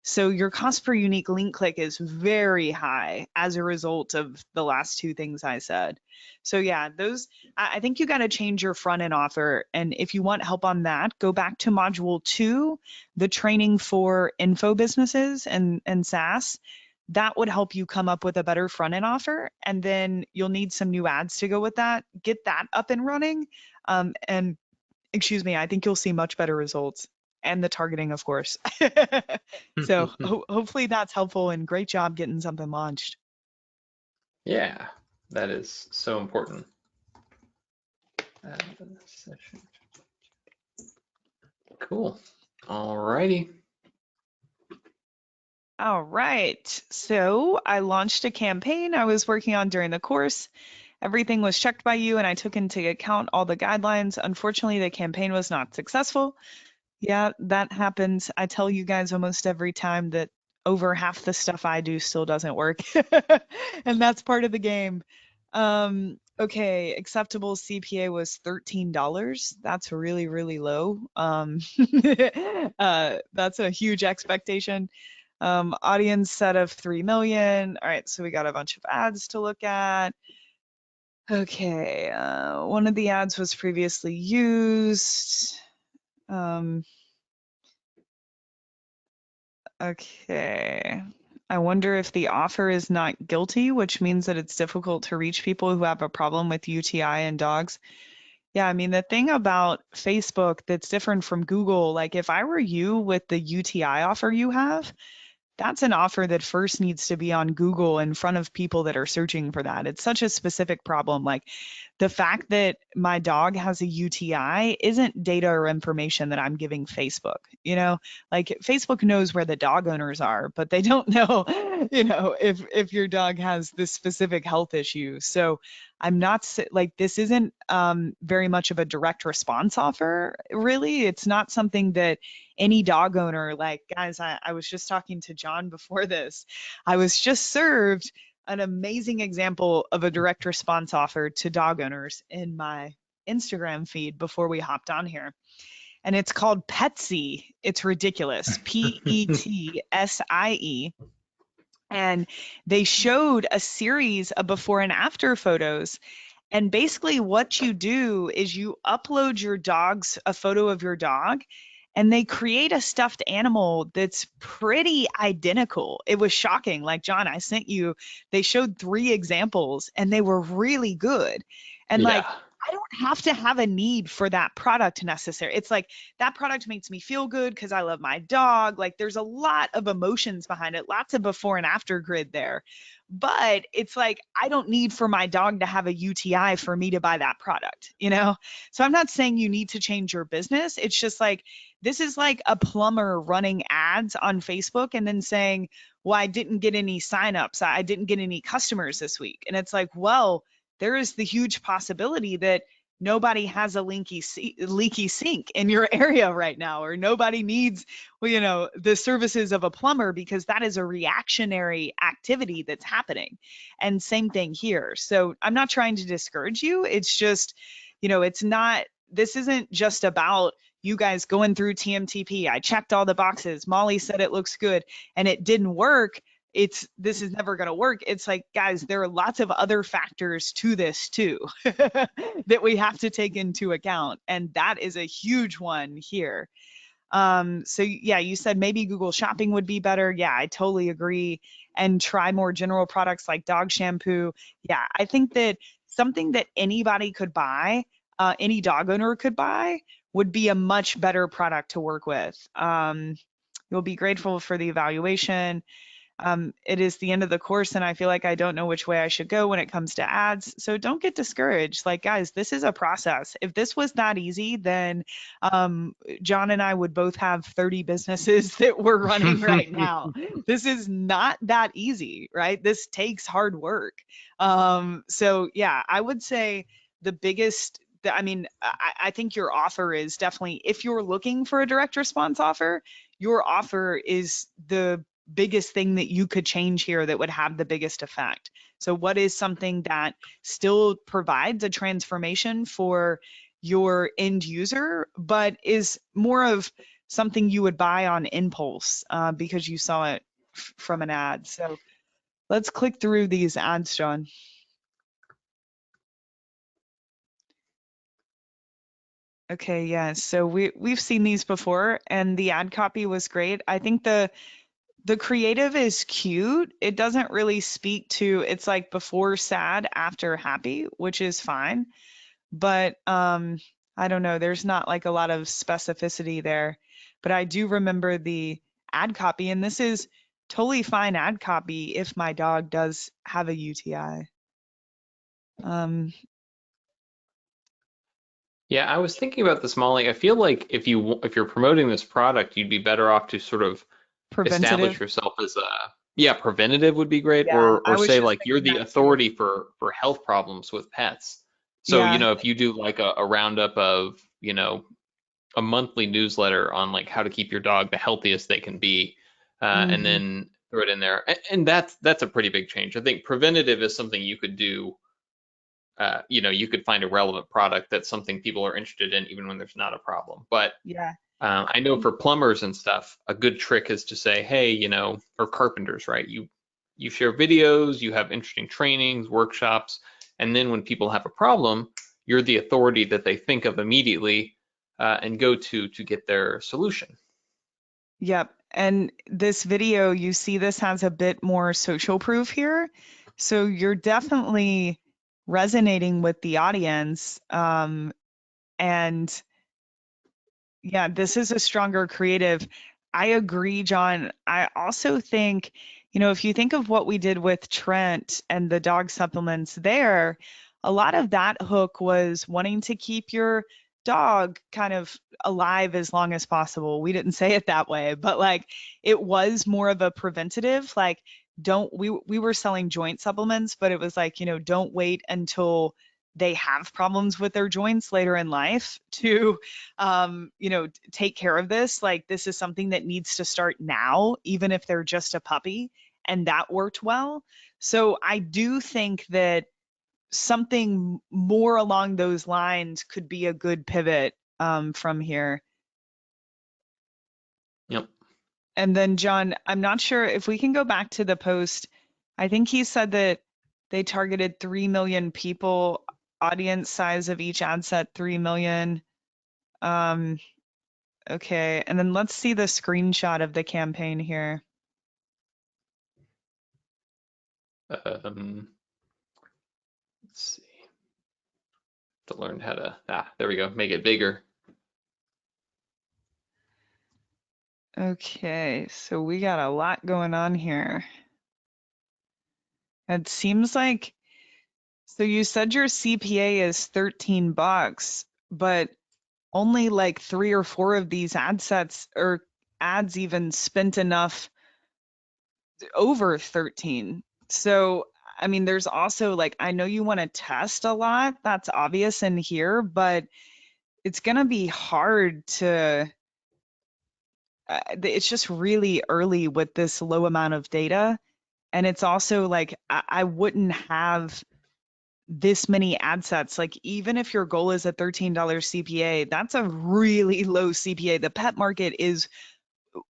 So your cost per unique link click is very high as a result of the last two things I said. So yeah, I think you got to change your front end offer. And if you want help on that, go back to module 2, the training for info businesses and SaaS. That would help you come up with a better front end offer. And then you'll need some new ads to go with that. Get that up and running. And excuse me, I think you'll see much better results and the targeting, of course. So hopefully that's helpful and great job getting something launched. Yeah, that is so important. Cool. All righty. All right. So I launched a campaign I was working on during the course. Everything was checked by you and I took into account all the guidelines. Unfortunately, the campaign was not successful. Yeah, that happens. I tell you guys almost every time that over half the stuff I do still doesn't work. And that's part of the game. Okay, acceptable CPA was $13. That's really, really low. That's a huge expectation. Audience set of 3 million. All right, so we got a bunch of ads to look at. Okay, one of the ads was previously used. Okay. I wonder if the offer is not guilty, which means that it's difficult to reach people who have a problem with UTI and dogs. Yeah, I mean, the thing about Facebook that's different from Google, like if I were you with the UTI offer you have, that's an offer that first needs to be on Google in front of people that are searching for that. It's such a specific problem. Like the fact that my dog has a UTI isn't data or information that I'm giving Facebook. Like Facebook knows where the dog owners are, but they don't know, if your dog has this specific health issue. So I'm not like this isn't very much of a direct response offer, really. It's not something that any dog owner, like guys, I was just talking to John before this. I was just served an amazing example of a direct response offer to dog owners in my Instagram feed before we hopped on here. And it's called Petsy. It's ridiculous. Petsie. And they showed a series of before and after photos. And basically what you do is you upload a photo of your dog, and they create a stuffed animal that's pretty identical. It was shocking. Like, John, I sent you, they showed 3 examples and they were really good. And like, Yeah. I don't have to have a need for that product necessary. It's like that product makes me feel good because I love my dog. Like there's a lot of emotions behind it, lots of before and after grid there. But it's like I don't need for my dog to have a UTI for me to buy that product, you know? So I'm not saying you need to change your business. It's just like this is like a plumber running ads on Facebook and then saying, well, I didn't get any signups. I didn't get any customers this week. And it's like, well, there is the huge possibility that nobody has a leaky sink in your area right now, or nobody needs, well, the services of a plumber because that is a reactionary activity that's happening. And same thing here. So I'm not trying to discourage you. It's just, it's not, this isn't just about you guys going through TMTP. I checked all the boxes. Molly said it looks good and it didn't work. This is never going to work. It's like, guys, there are lots of other factors to this too that we have to take into account. And that is a huge one here. So yeah, you said maybe Google Shopping would be better. Yeah, I totally agree. And try more general products like dog shampoo. Yeah, I think that something that anybody could buy, any dog owner could buy, would be a much better product to work with. You'll be grateful for the evaluation. It is the end of the course, and I feel like I don't know which way I should go when it comes to ads. So don't get discouraged. Like, guys, this is a process. If this was that easy, then John and I would both have 30 businesses that we're running right now. This is not that easy, right? This takes hard work. So yeah, I would say the biggest. I mean, I think your offer is definitely, if you're looking for a direct response offer, your offer is the biggest thing that you could change here that would have the biggest effect. So what is something that still provides a transformation for your end user, but is more of something you would buy on impulse because you saw it from an ad. So let's click through these ads, John. Okay, yeah. So we've seen these before and the ad copy was great. I think the creative is cute. It doesn't really speak to, it's like before sad, after happy, which is fine. But I don't know, there's not like a lot of specificity there. But I do remember the ad copy, and this is totally fine ad copy if my dog does have a UTI. Um, Yeah, I was thinking about this, Molly. I feel like if you're promoting this product, you'd be better off to sort of establish Preventative. yourself as a, yeah, preventative would be great, Yeah, or I was say just like you're thinking the that too. authority for health problems with pets. So, Yeah. if you do like a roundup of, a monthly newsletter on like how to keep your dog the healthiest they can be, and Hmm. then throw it in there. And that's a pretty big change. I think preventative is something you could do. You could find a relevant product that's something people are interested in, even when there's not a problem. But Yeah. I know for plumbers and stuff, a good trick is to say, hey, or carpenters, right? You share videos, you have interesting trainings, workshops, and then when people have a problem, you're the authority that they think of immediately and go to get their solution. Yep. And this video, you see this has a bit more social proof here. So you're definitely resonating with the audience. And yeah, this is a stronger creative. I agree, John. I also think, if you think of what we did with Trent and the dog supplements there, a lot of that hook was wanting to keep your dog kind of alive as long as possible. We didn't say it that way, but like it was more of a preventative, like don't we were selling joint supplements, but it was like, don't wait until they have problems with their joints later in life to take care of this. Like this is something that needs to start now, even if they're just a puppy. And that worked well. So I do think that something more along those lines could be a good pivot from here. Yep. And then, John, I'm not sure if we can go back to the post. I think he said that they targeted 3 million people, audience size of each ad set 3 million. Um, Okay, and then let's see the screenshot of the campaign here. Let's see. To learn how to, there we go, make it bigger. Okay, so we got a lot going on here. It seems like, so you said your CPA is 13 bucks, but only like 3 or 4 of these ad sets or ads even spent enough over 13. So, I mean, there's also like, I know you want to test a lot. That's obvious in here, but it's going to be hard to, it's just really early with this low amount of data. And it's also like, I wouldn't have this many ad sets. Like, even if your goal is a $13 CPA, that's a really low CPA. The pet market is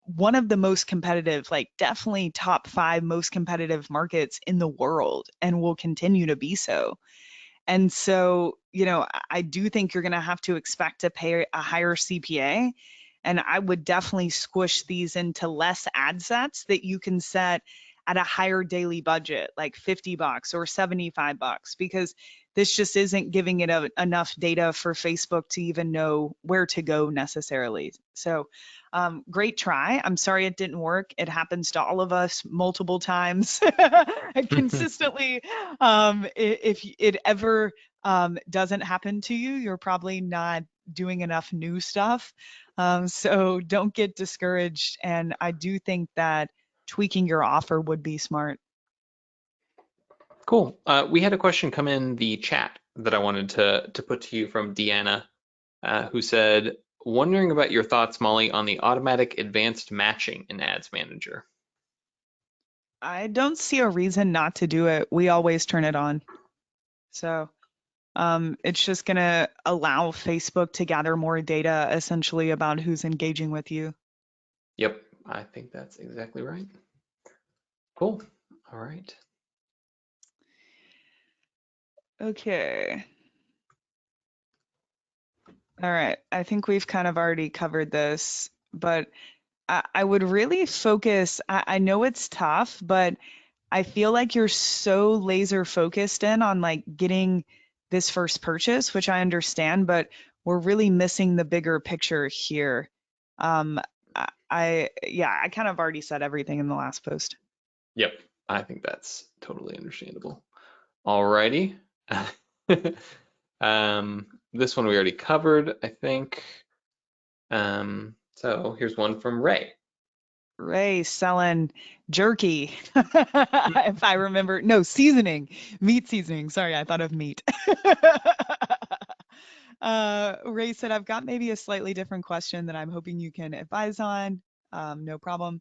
one of the most competitive, like definitely top 5 most competitive markets in the world and will continue to be so. And so, I do think you're going to have to expect to pay a higher CPA. And I would definitely squish these into less ad sets that you can set at a higher daily budget, like 50 bucks or 75 bucks, because this just isn't giving it enough data for Facebook to even know where to go necessarily. So, great try. I'm sorry it didn't work. It happens to all of us multiple times and consistently. If it ever doesn't happen to you, you're probably not doing enough new stuff. So don't get discouraged. And I do think that tweaking your offer would be smart. Cool. We had a question come in the chat that I wanted to put to you from Deanna, who said, wondering about your thoughts, Molly, on the automatic advanced matching in Ads Manager. I don't see a reason not to do it. We always turn it on. So it's just going to allow Facebook to gather more data essentially about who's engaging with you. Yep, I think that's exactly right. Cool. All right. Okay. All right. I think we've kind of already covered this, but I would really focus. I know it's tough, but I feel like you're so laser focused in on like getting this first purchase, which I understand, but we're really missing the bigger picture here. Um, yeah, I kind of already said everything in the last post. Yep, I think that's totally understandable. All righty. This one we already covered, I think. So here's one from Ray. Ray selling jerky, if I remember. No, seasoning, meat seasoning. Sorry, I thought of meat. Ray said, I've got maybe a slightly different question that I'm hoping you can advise on. No problem.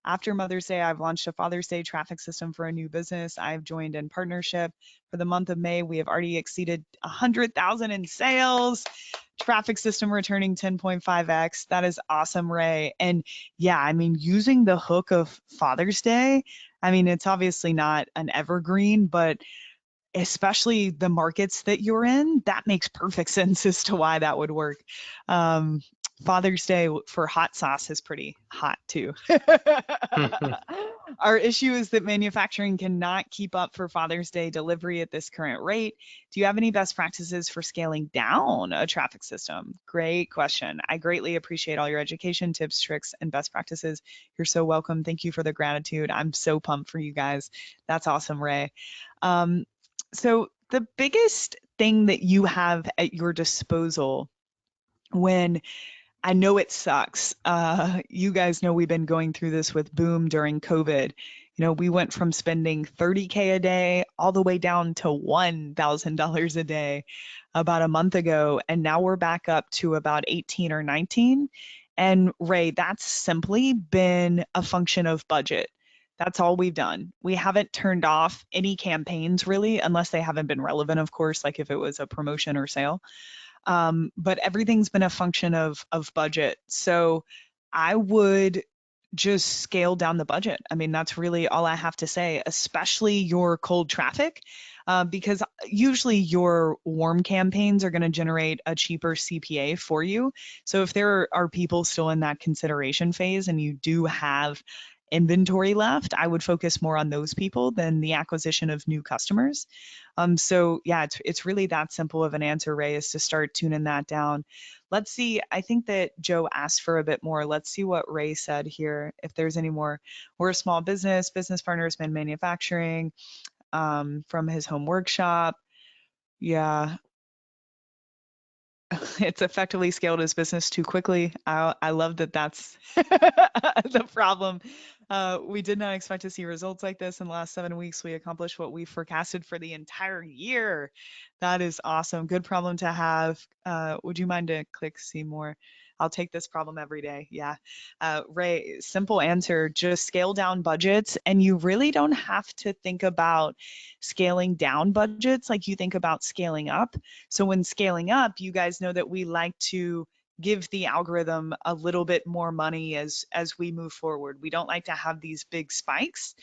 After Mother's Day, I've launched a Father's Day traffic system for a new business. I've joined in partnership. For the month of May, we have already exceeded 100,000 in sales. Traffic system returning 10.5x. That is awesome, Ray. And yeah, I mean, using the hook of Father's Day, I mean, it's obviously not an evergreen, but especially the markets that you're in, that makes perfect sense as to why that would work. Um, Father's Day for hot sauce is pretty hot too. Our issue is that manufacturing cannot keep up for Father's Day delivery at this current rate. Do you have any best practices for scaling down a traffic system? Great question. I greatly appreciate all your education, tips, tricks, and best practices. You're so welcome. Thank you for the gratitude. I'm so pumped for you guys. That's awesome, Ray. So the biggest thing that you have at your disposal when I know it sucks. You guys know we've been going through this with Boom during COVID. We went from spending 30K a day all the way down to $1,000 a day about a month ago. And now we're back up to about 18 or 19. And Ray, that's simply been a function of budget. That's all we've done. We haven't turned off any campaigns really, unless they haven't been relevant, of course, like if it was a promotion or sale. But everything's been a function of budget. So I would just scale down the budget. I mean, that's really all I have to say, especially your cold traffic, because usually your warm campaigns are going to generate a cheaper CPA for you. So if there are people still in that consideration phase and you do have inventory left, I would focus more on those people than the acquisition of new customers. So yeah, it's really that simple of an answer, Ray, is to start tuning that down. Let's see. I think that Joe asked for a bit more. Let's see what Ray said here. If there's any more, we're a small business. Business partner's been manufacturing from his home workshop. Yeah, it's effectively scaled his business too quickly. I love that that's the problem. We did not expect to see results like this in the last 7 weeks. We accomplished what we forecasted for the entire year. That is awesome. Good problem to have. Would you mind to click see more? I'll take this problem every day. Yeah. Ray, simple answer, just scale down budgets. And you really don't have to think about scaling down budgets like you think about scaling up. So when scaling up, you guys know that we like to give the algorithm a little bit more money as we move forward. We don't like to have these big spikes.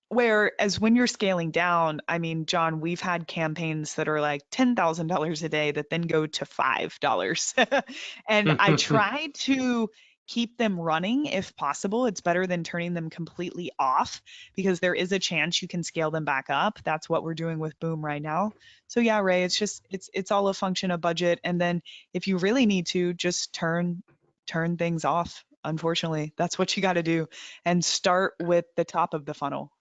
Whereas when you're scaling down, I mean, John, we've had campaigns that are like $10,000 a day that then go to $5. And I try to keep them running if possible. It's better than turning them completely off because there is a chance you can scale them back up. That's what we're doing with Boom right now. So yeah, Ray, it's just it's all a function of budget. And then if you really need to, just turn things off. Unfortunately, that's what you got to do and start with the top of the funnel.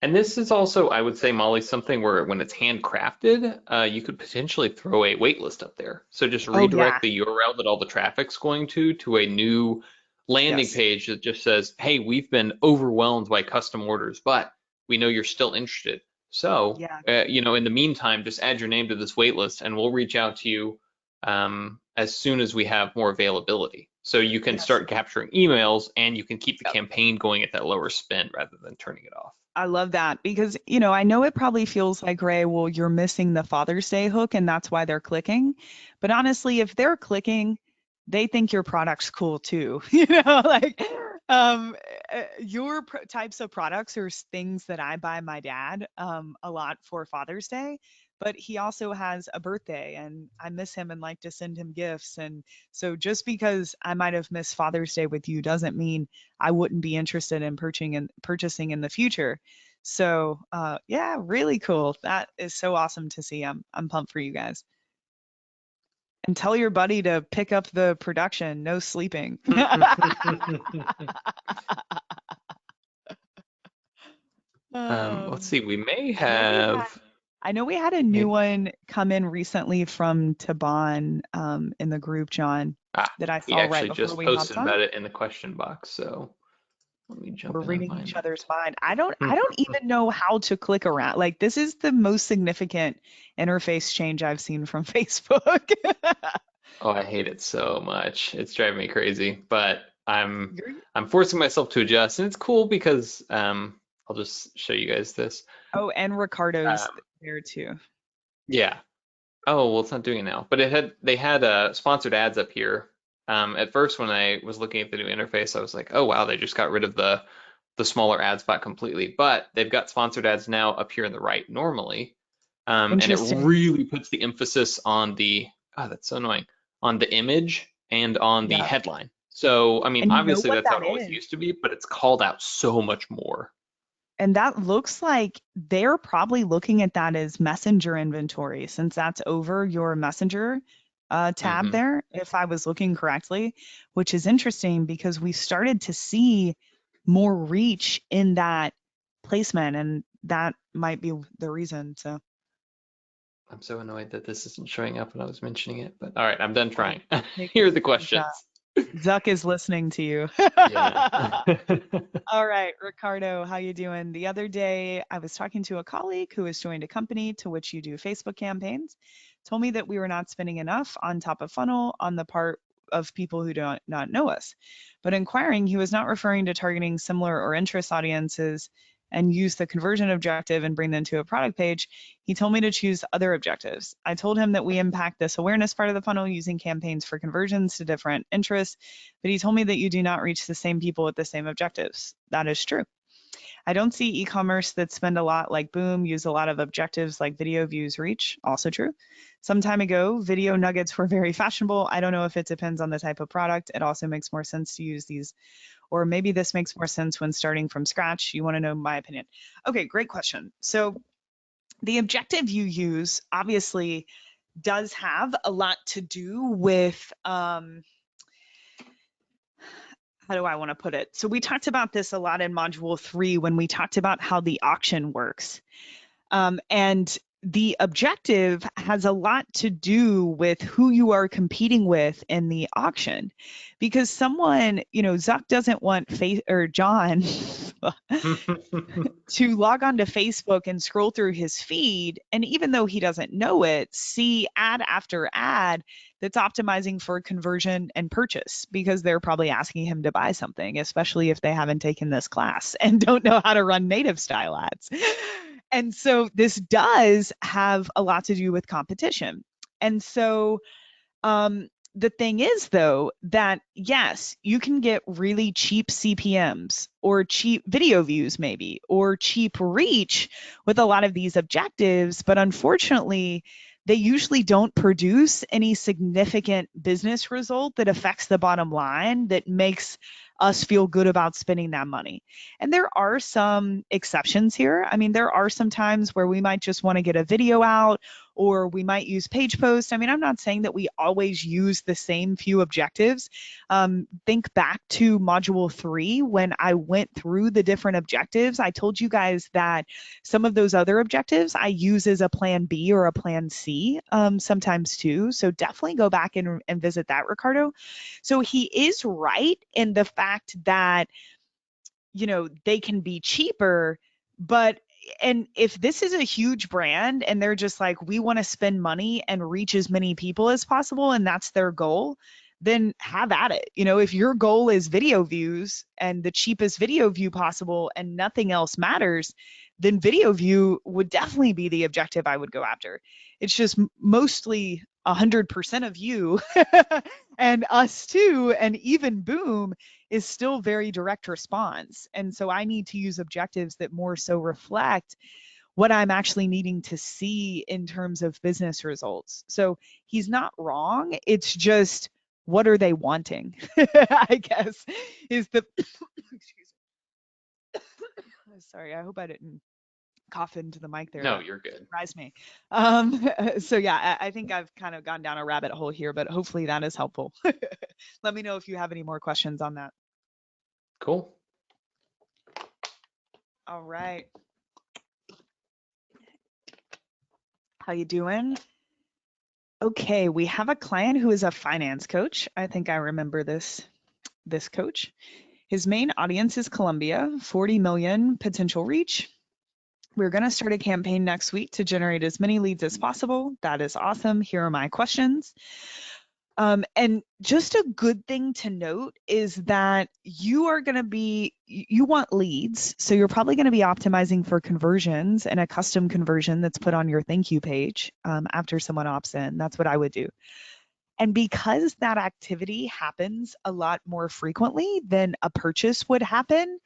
And this is also, I would say, Molly, something where when it's handcrafted, you could potentially throw a wait list up there. So just Oh yeah, redirect the URL that all the traffic's going to a new landing yes, page that just says, hey, we've been overwhelmed by custom orders, but we know you're still interested. So, yeah, in the meantime, just add your name to this wait list and we'll reach out to you as soon as we have more availability. So you can yes. start capturing emails and you can keep the Yep. campaign going at that lower spend rather than turning it off. I love that because, I know it probably feels like, Ray, well, you're missing the Father's Day hook and that's why they're clicking. But honestly, if they're clicking, they think your product's cool too. Like um, your types of products are things that I buy my dad a lot for Father's Day. But he also has a birthday and I miss him and like to send him gifts. And so just because I might have missed Father's Day with you doesn't mean I wouldn't be interested in purchasing in the future. So yeah, really cool. That is so awesome to see. I'm pumped for you guys. And tell your buddy to pick up the production. No sleeping. Let's Um, see, we may I know we had have, I know we had a new maybe, one come in recently from Taban in the group, John, that I he saw right actually before just we hopped posted on. about it in the question box. So let me We're jump in and reading find each it. other's mind. I don't even know how to click around. Like this is the most significant interface change I've seen from Facebook. Oh, I hate it so much. It's driving me crazy, but I'm You're- I'm forcing myself to adjust, and it's cool because I'll just show you guys this. oh, and Ricardo's Um, there too. yeah. Oh, well, it's not doing it now, but they had sponsored ads up here. At first, when I was looking at the new interface, I was like, oh wow, they just got rid of the smaller ad spot completely. But they've got sponsored ads now up here in the right normally, and it Interesting. really puts the emphasis on that's so annoying, on the image and on the Yeah. headline. So, I mean, And you know obviously what that's how that it always is? used to be, but it's called out so much more. And that looks like they're probably looking at that as messenger inventory since that's over your messenger tab Hmm. there, if I was looking correctly, which is interesting because we started to see more reach in that placement, and that might be the reason. So I'm so annoyed that this isn't showing up when I was mentioning it, but all right, I'm done I'll trying. take a Here are the screenshot. questions. Zuck is listening to you. Yeah. All right, Ricardo, how you doing? The other day, I was talking to a colleague who has joined a company to which you do Facebook campaigns. Told me that we were not spending enough on top of funnel on the part of people who do not know us. But inquiring, he was not referring to targeting similar or interest audiences and use the conversion objective and bring them to a product page. He told me to choose other objectives. I told him that we impact this awareness part of the funnel using campaigns for conversions to different interests, but he told me that you do not reach the same people with the same objectives. That is true. I don't see e-commerce that spend a lot like Boom, use a lot of objectives like video views reach. Also true. Some time ago, video nuggets were very fashionable. I don't know if it depends on the type of product. It also makes more sense to use these, or maybe this makes more sense when starting from scratch. You want to know my opinion. Okay, great question. So the objective you use obviously does have a lot to do with how do I want to put it? So we talked about this a lot in module 3 when we talked about how the auction works. And the objective has a lot to do with who you are competing with in the auction. Because someone, Zuck doesn't want or John to log on to Facebook and scroll through his feed, and even though he doesn't know it, see ad after ad that's optimizing for conversion and purchase, because they're probably asking him to buy something, especially if they haven't taken this class and don't know how to run native style ads. And so this does have a lot to do with competition. And so the thing is, though, that yes, you can get really cheap CPMs or cheap video views, maybe, or cheap reach with a lot of these objectives, but unfortunately, they usually don't produce any significant business result that affects the bottom line that makes us feel good about spending that money. And there are some exceptions here. I mean, there are some times where we might just want to get a video out, or we might use page post. I mean, I'm not saying that we always use the same few objectives. Think back to module 3 when I went through the different objectives. I told you guys that some of those other objectives I use as a plan B or a plan C sometimes too. So definitely go back and visit that, Ricardo. So he is right in the fact that, they can be cheaper, but and if this is a huge brand and they're just like, we want to spend money and reach as many people as possible, and that's their goal, then have at it. If your goal is video views and the cheapest video view possible and nothing else matters, then video view would definitely be the objective I would go after. It's just mostly 100% of you and us too, and even Boom is still very direct response. And so I need to use objectives that more so reflect what I'm actually needing to see in terms of business results. So he's not wrong. It's just, what are they wanting? I guess is the excuse me. Sorry, I hope I didn't cough into the mic there. No, That you're good. surprised me. So yeah, I think I've kind of gone down a rabbit hole here, but hopefully that is helpful. Let me know if you have any more questions on that. Cool. All right. How you doing? Okay, we have a client who is a finance coach. I think I remember this coach. His main audience is Colombia, 40 million potential reach. We're going to start a campaign next week to generate as many leads as possible. That is awesome. Here are my questions. And just a good thing to note is that you want leads. So you're probably going to be optimizing for conversions and a custom conversion that's put on your thank you page after someone opts in. That's what I would do. And because that activity happens a lot more frequently than a purchase would happen,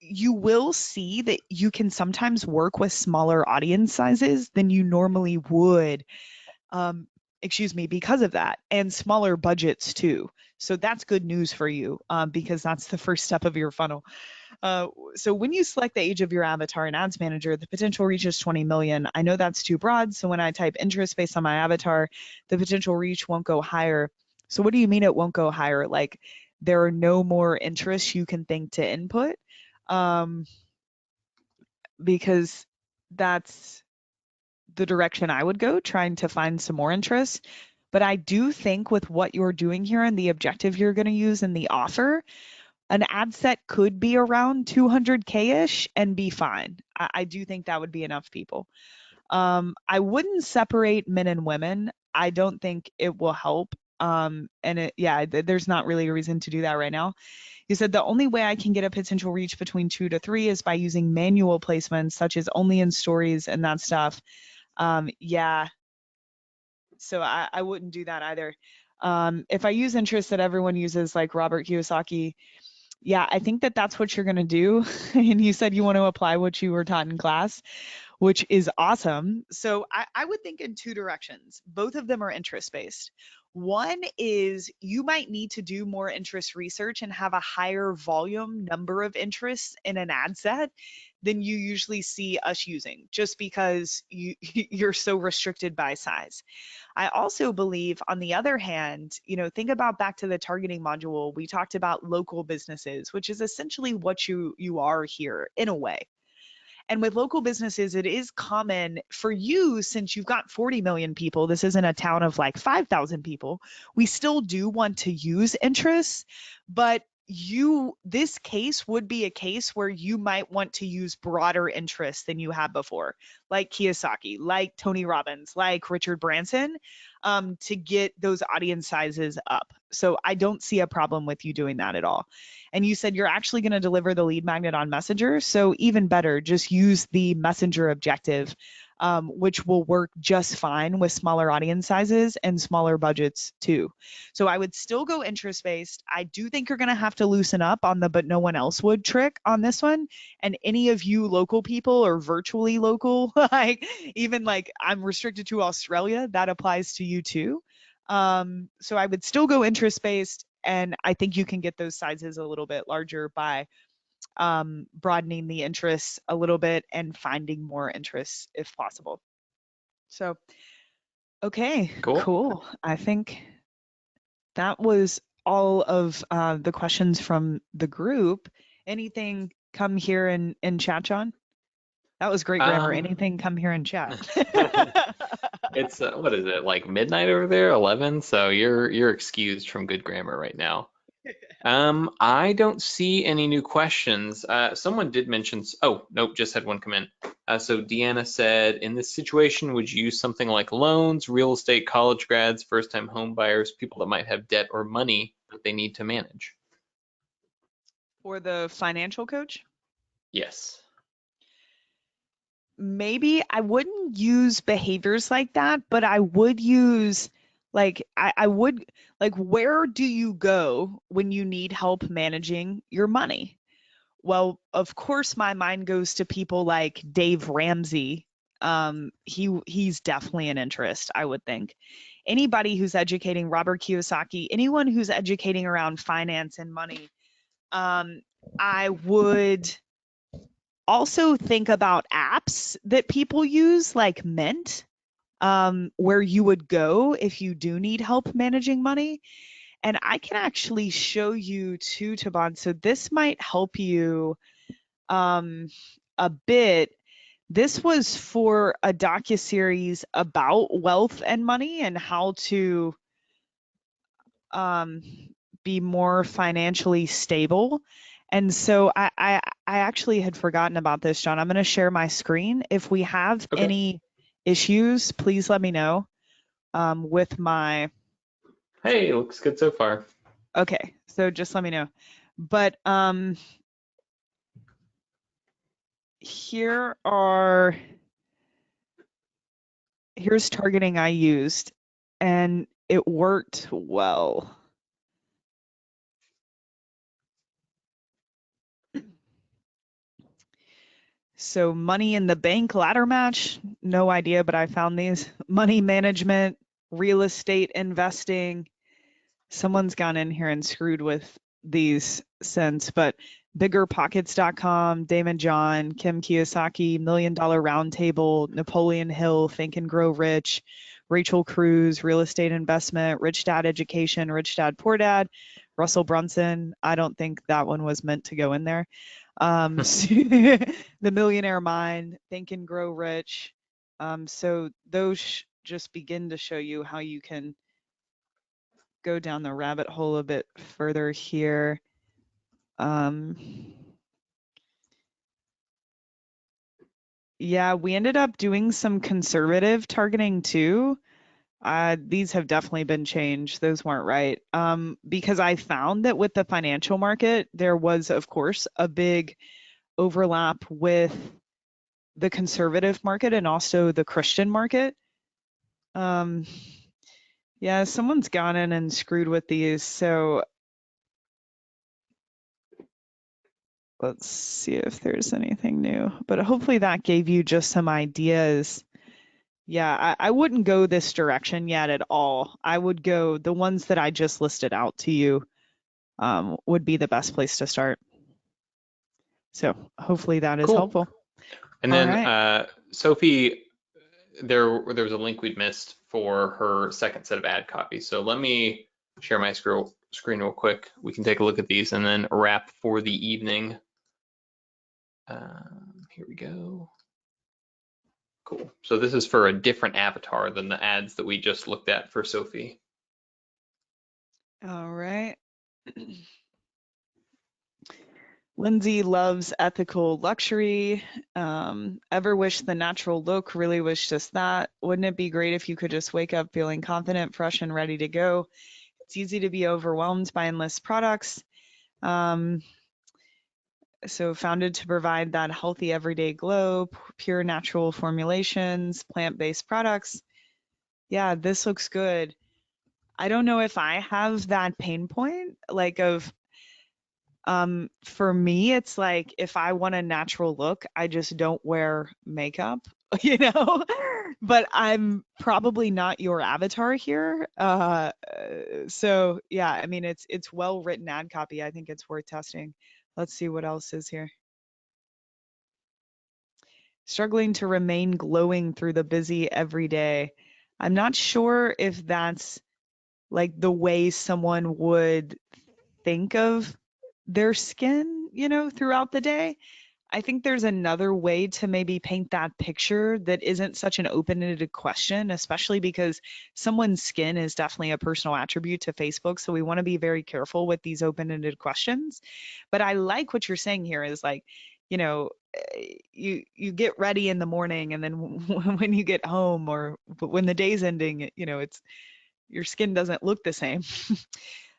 you will see that you can sometimes work with smaller audience sizes than you normally would, because of that, and smaller budgets too. So that's good news for you because that's the first step of your funnel. So when you select the age of your avatar in Ads Manager, the potential reach is 20 million. I know that's too broad. So when I type interest based on my avatar, the potential reach won't go higher. So what do you mean it won't go higher? Like there are no more interests you can think to input? Because that's the direction I would go, trying to find some more interest. But I do think with what you're doing here and the objective you're going to use in the offer, an ad set could be around 200K-ish and be fine. I do think that would be enough people. I wouldn't separate men and women. I don't think it will help. There's not really a reason to do that right now. You said the only way I can get a potential reach between 2 to 3 is by using manual placements, such as only in stories and that stuff. So I wouldn't do that either. If I use interests that everyone uses, like Robert Kiyosaki, Yeah, I think that that's what you're going to do. And you said you want to apply what you were taught in class, which is awesome. So I would think in two directions. Both of them are interest based. One is you might need to do more interest research and have a higher volume number of interests in an ad set than you usually see us using, just because you're so restricted by size. I also believe, on the other hand, think about back to the targeting module. We talked about local businesses, which is essentially what you are here in a way. And with local businesses, it is common for you, since you've got 40 million people, this isn't a town of like 5,000 people. We still do want to use interests, but this case would be a case where you might want to use broader interests than you had before, like Kiyosaki, like Tony Robbins, like Richard Branson, to get those audience sizes up. So I don't see a problem with you doing that at all. And you said you're actually going to deliver the lead magnet on Messenger. So even better, just use the Messenger objective, which will work just fine with smaller audience sizes and smaller budgets too. So I would still go interest based. I do think you're going to have to loosen up on the but no one else would trick on this one. And any of you local people or virtually local, like even like I'm restricted to Australia, that applies to you too. So I would still go interest based, and I think you can get those sizes a little bit larger by broadening the interests a little bit and finding more interests if possible. So, okay, Cool. cool. I think that was all of the questions from the group. Anything come here and chat, John? That was great grammar. Um, Anything come here and chat? it's what is it, like midnight over there, 11? So you're excused from good grammar right now. I don't see any new questions. Someone did mention, oh, nope, just had one come in. So Deanna said, in this situation, would you use something like loans, real estate, college grads, first-time home buyers, people that might have debt or money that they need to manage? For the financial coach? Yes. Maybe I wouldn't use behaviors like that, but I would use like I would like, where do you go when you need help managing your money? Well, of course my mind goes to people like Dave Ramsey. He's definitely an interest, I would think. Anybody who's educating, Robert Kiyosaki, anyone who's educating around finance and money. Um, I would also think about apps that people use like Mint, where you would go if you do need help managing money. And I can actually show you too, Taban. So this might help you um, a bit. This was for a docuseries about wealth and money and how to um, be more financially stable. And so I actually had forgotten about this, John. I'm going to share my screen. If we have Okay. any issues, please let me know with my, Hey, looks good so far. okay, so just let me know. But here are, here's targeting I used, and it worked well. So money in the bank ladder match, no idea, but I found these. Money management, real estate investing. Someone's gone in here and screwed with these since, but biggerpockets.com, Damon John, Kim Kiyosaki, Million Dollar Roundtable, Napoleon Hill, Think and Grow Rich, Rachel Cruz, Real Estate Investment, Rich Dad Education, Rich Dad Poor Dad, Russell Brunson. I don't think that one was meant to go in there. The Millionaire Mind, Think and Grow Rich. So those just begin to show you how you can go down the rabbit hole a bit further here. Yeah, we ended up doing some conservative targeting too. These have definitely been changed. Those weren't right. Because I found that with the financial market, there was, of course, a big overlap with the conservative market and also the Christian market. Yeah, someone's gone in and screwed with these. So let's see if there's anything new, but hopefully that gave you just some ideas. Yeah, I wouldn't go this direction yet at all. I would go the ones that I just listed out to you, would be the best place to start. So hopefully that is Cool. helpful. And All then right. Sophie, there was a link we'd missed for her second set of ad copies. So let me share my screen real quick. We can take a look at these and then wrap for the evening. Here we go. Cool. So this is for a different avatar than the ads that we just looked at for Sophie. All right. Lindsay loves ethical luxury. Ever wish the natural look, really wish just that. Wouldn't it be great if you could just wake up feeling confident, fresh, and ready to go? It's easy to be overwhelmed by endless products. Um, so founded to provide that healthy everyday glow, pure natural formulations, plant-based products. Yeah, this looks good. I don't know if I have that pain point, like of for me, it's like if I want a natural look, I just don't wear makeup, you know? But I'm probably not your avatar here. So yeah, I mean it's well written ad copy. I think it's worth testing. Let's see what else is here. Struggling to remain glowing through the busy everyday. I'm not sure if that's like the way someone would think of their skin, throughout the day. I think there's another way to maybe paint that picture that isn't such an open-ended question, especially because someone's skin is definitely a personal attribute to Facebook. So we want to be very careful with these open-ended questions. But I like what you're saying here is like, you get ready in the morning and then when you get home or when the day's ending, it's your skin doesn't look the same.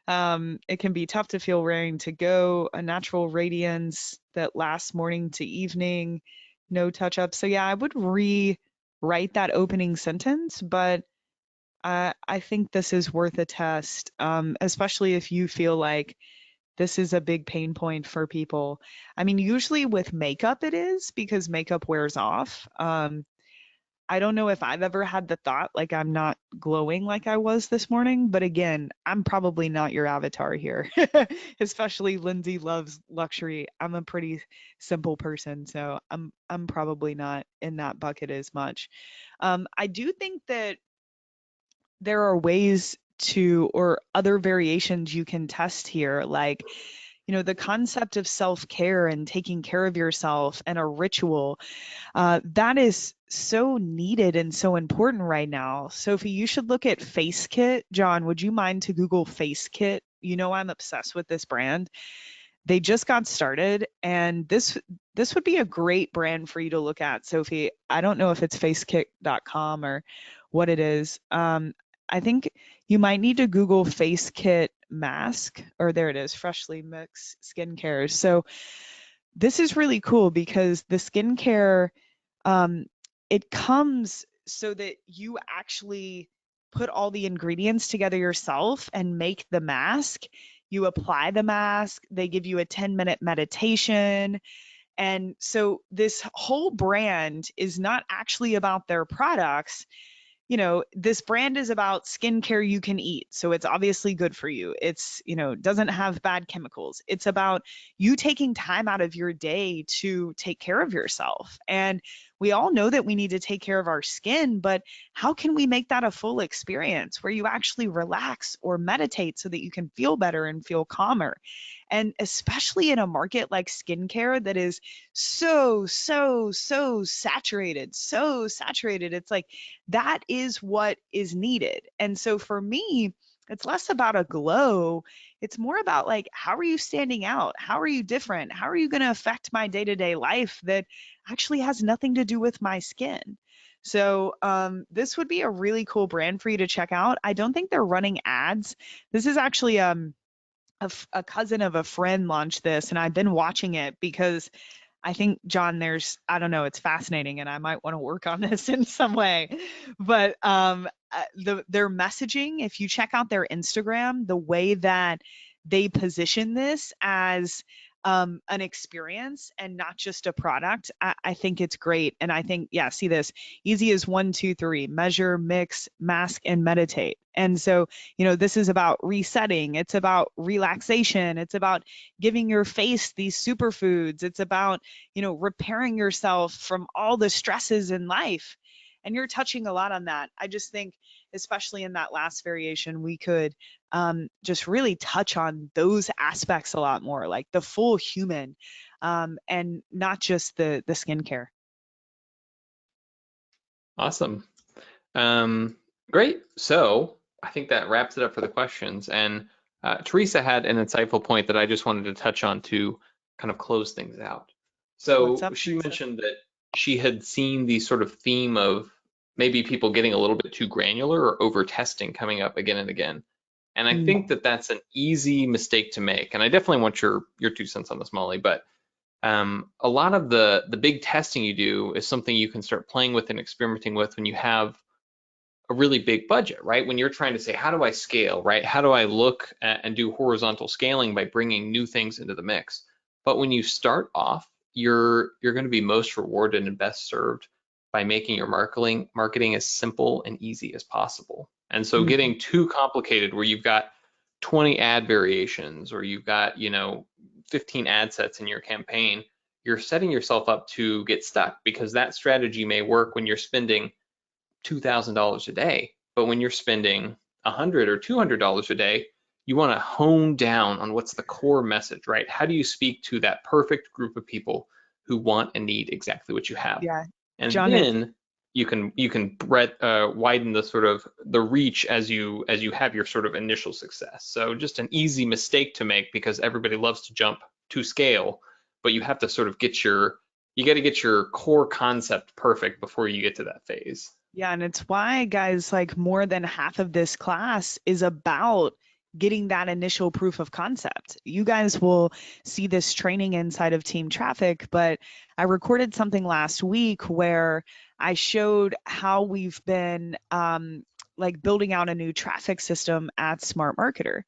It can be tough to feel raring to go, a natural radiance that lasts morning to evening, no touch up. So yeah, I would rewrite that opening sentence, but I think this is worth a test, especially if you feel like this is a big pain point for people. I mean, usually with makeup it is because makeup wears off. I don't know if I've ever had the thought like I'm not glowing like I was this morning, but again, I'm probably not your avatar here. Especially Lindsay loves luxury. I'm a pretty simple person, so I'm probably not in that bucket as much. I do think that there are ways to or other variations you can test here, like the concept of self-care and taking care of yourself and a ritual that is so needed and so important right now. Sophie, you should look at Face Kit. John, would you mind to Google Face Kit? I'm obsessed with this brand. They just got started, and this would be a great brand for you to look at, Sophie. I don't know if it's facekit.com or what it is. I think you might need to Google Face Kit mask, or there it is, freshly mixed skincare. So this is really cool because the skincare um, it comes so that you actually put all the ingredients together yourself and make the mask. You apply the mask, they give you a 10-minute meditation. And so this whole brand is not actually about their products. This brand is about skincare you can eat. So it's obviously good for you. It's, doesn't have bad chemicals. It's about you taking time out of your day to take care of yourself. And we all know that we need to take care of our skin, but how can we make that a full experience where you actually relax or meditate so that you can feel better and feel calmer? And especially in a market like skincare that is so, so, so saturated, so saturated. It's like, that is what is needed. And so for me, it's less about a glow. It's more about like, how are you standing out? How are you different? How are you going to affect my day to day life that actually has nothing to do with my skin? So this would be a really cool brand for you to check out. I don't think they're running ads. This is actually a cousin of a friend launched this, and I've been watching it because I think, John, I don't know, it's fascinating, and I might want to work on this in some way. But their messaging, if you check out their Instagram, the way that they position this as an experience and not just a product, I think it's great. And I think, yeah, see this easy as 1, 2, 3: measure, mix, mask, and meditate. And so, this is about resetting. It's about relaxation. It's about giving your face these superfoods. It's about, repairing yourself from all the stresses in life. And you're touching a lot on that. I just think, especially in that last variation, we could just really touch on those aspects a lot more, like the full human, and not just the skincare. Awesome. Great. So I think that wraps it up for the questions. And Teresa had an insightful point that I just wanted to touch on to kind of close things out. What's So up, she Teresa? mentioned that she had seen the sort of theme of maybe people getting a little bit too granular or over testing coming up again and again. And I think Mm. that that's an easy mistake to make. And I definitely want your 2 cents on this, Molly. But a lot of the big testing you do is something you can start playing with and experimenting with when you have a really big budget, right? When you're trying to say, how do I scale, right? How do I look at, and do horizontal scaling by bringing new things into the mix? But when you start off, you're going to be most rewarded and best served by making your marketing as simple and easy as possible. And so Mhm. getting too complicated where you've got 20 ad variations or you've got, 15 ad sets in your campaign, you're setting yourself up to get stuck because that strategy may work when you're spending $2,000 a day. But when you're spending $100 or $200 a day, you want to hone down on what's the core message, right? How do you speak to that perfect group of people who want and need exactly what you have? Yeah, And John, it's then you can widen the sort of the reach as you have your sort of initial success. So just an easy mistake to make because everybody loves to jump to scale, but you have to sort of you got to get your core concept perfect before you get to that phase. Yeah, and it's why, guys, like more than half of this class is about getting that initial proof of concept. You guys will see this training inside of Team Traffic, but I recorded something last week where I showed how we've been like building out a new traffic system at Smart Marketer.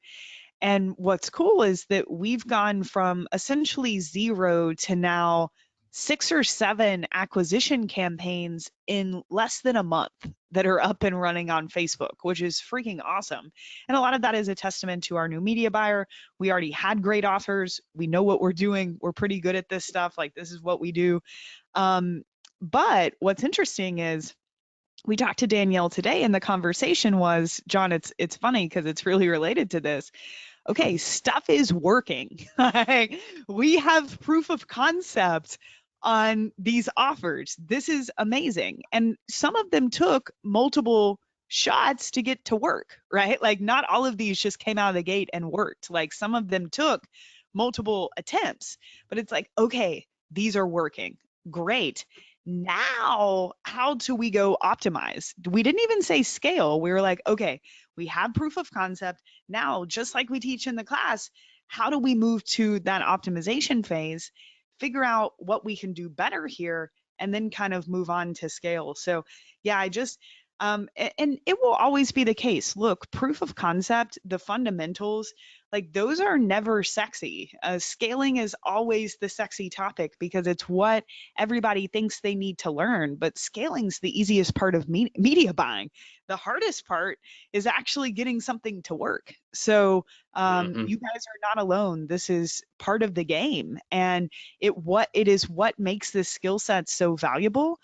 And what's cool is that we've gone from essentially zero to now 6 or 7 acquisition campaigns in less than a month that are up and running on Facebook, which is freaking awesome. And a lot of that is a testament to our new media buyer. We already had great offers. We know what we're doing. We're pretty good at this stuff. Like, this is what we do. But what's interesting is we talked to Danielle today, and the conversation was, John, it's funny because it's really related to this. Okay, stuff is working. Like, we have proof of concept on these offers. This is amazing. And some of them took multiple shots to get to work, right? Like, not all of these just came out of the gate and worked. Like, some of them took multiple attempts, but it's like, okay, these are working. Great. Now, how do we go optimize? We didn't even say scale. We were like, okay, we have proof of concept. Now, just like we teach in the class, how do we move to that optimization phase, figure out what we can do better here, and then kind of move on to scale? So, yeah, and it will always be the case. Look, proof of concept, the fundamentals, like those are never sexy. Scaling is always the sexy topic because it's what everybody thinks they need to learn. But scaling's the easiest part of media buying. The hardest part is actually getting something to work. So Hmm. you guys are not alone. This is part of the game, and it is what makes this skill set so valuable.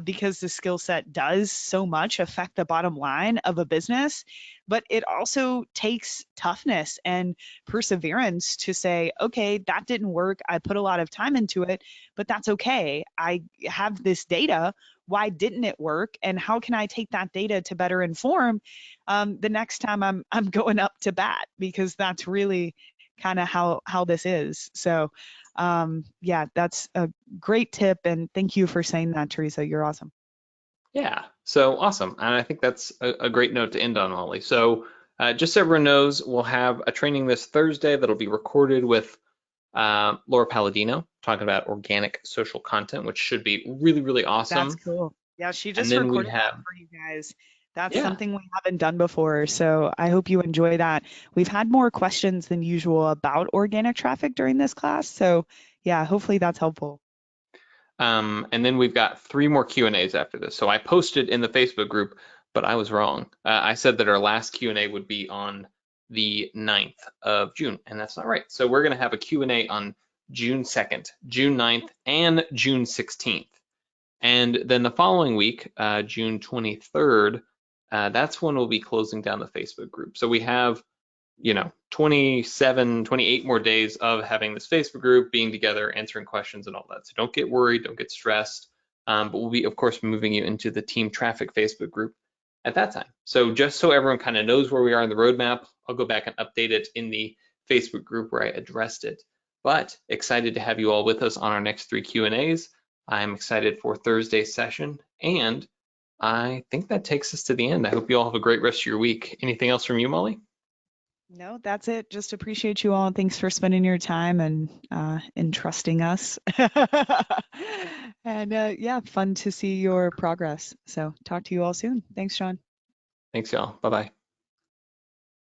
Because the skill set does so much affect the bottom line of a business, but it also takes toughness and perseverance to say, okay, that didn't work. I put a lot of time into it, but that's okay. I have this data. Why didn't it work? And how can I take that data to better inform the next time I'm going up to bat? Because that's really kind of how this is. So yeah, that's a great tip, and thank you for saying that, Teresa. You're awesome. Yeah, so awesome. And I think that's a great note to end on, Ollie. So just so everyone knows, we'll have a training this Thursday that'll be recorded with Laura Palladino talking about organic social content, which should be really, really That's awesome. cool. Yeah, she And just then we recorded that have, for you guys. That's Yeah. something we haven't done before, so I hope you enjoy that. We've had more questions than usual about organic traffic during this class, so yeah, hopefully that's helpful. And then we've got 3 more Q&As after this. So I posted in the Facebook group, but I was wrong. I said that our last Q&A would be on the 9th of June, and that's not right. So we're going to have a Q&A on June 2nd, June 9th, and June 16th. And then the following week, June 23rd, that's when we'll be closing down the Facebook group. So we have 27, 28 more days of having this Facebook group, being together, answering questions and all that. So don't get worried, don't get stressed. But we'll be, of course, moving you into the Team Traffic Facebook group at that time. So just so everyone kind of knows where we are in the roadmap, I'll go back and update it in the Facebook group where I addressed it. But excited to have you all with us on our next 3 Q&As. I'm excited for Thursday's session, and I think that takes us to the end. I hope you all have a great rest of your week. Anything else from you, Molly? No, that's it. Just appreciate you all. Thanks for spending your time and entrusting us. And yeah, fun to see your progress. So talk to you all soon. Thanks, Sean. Thanks, y'all. Bye-bye.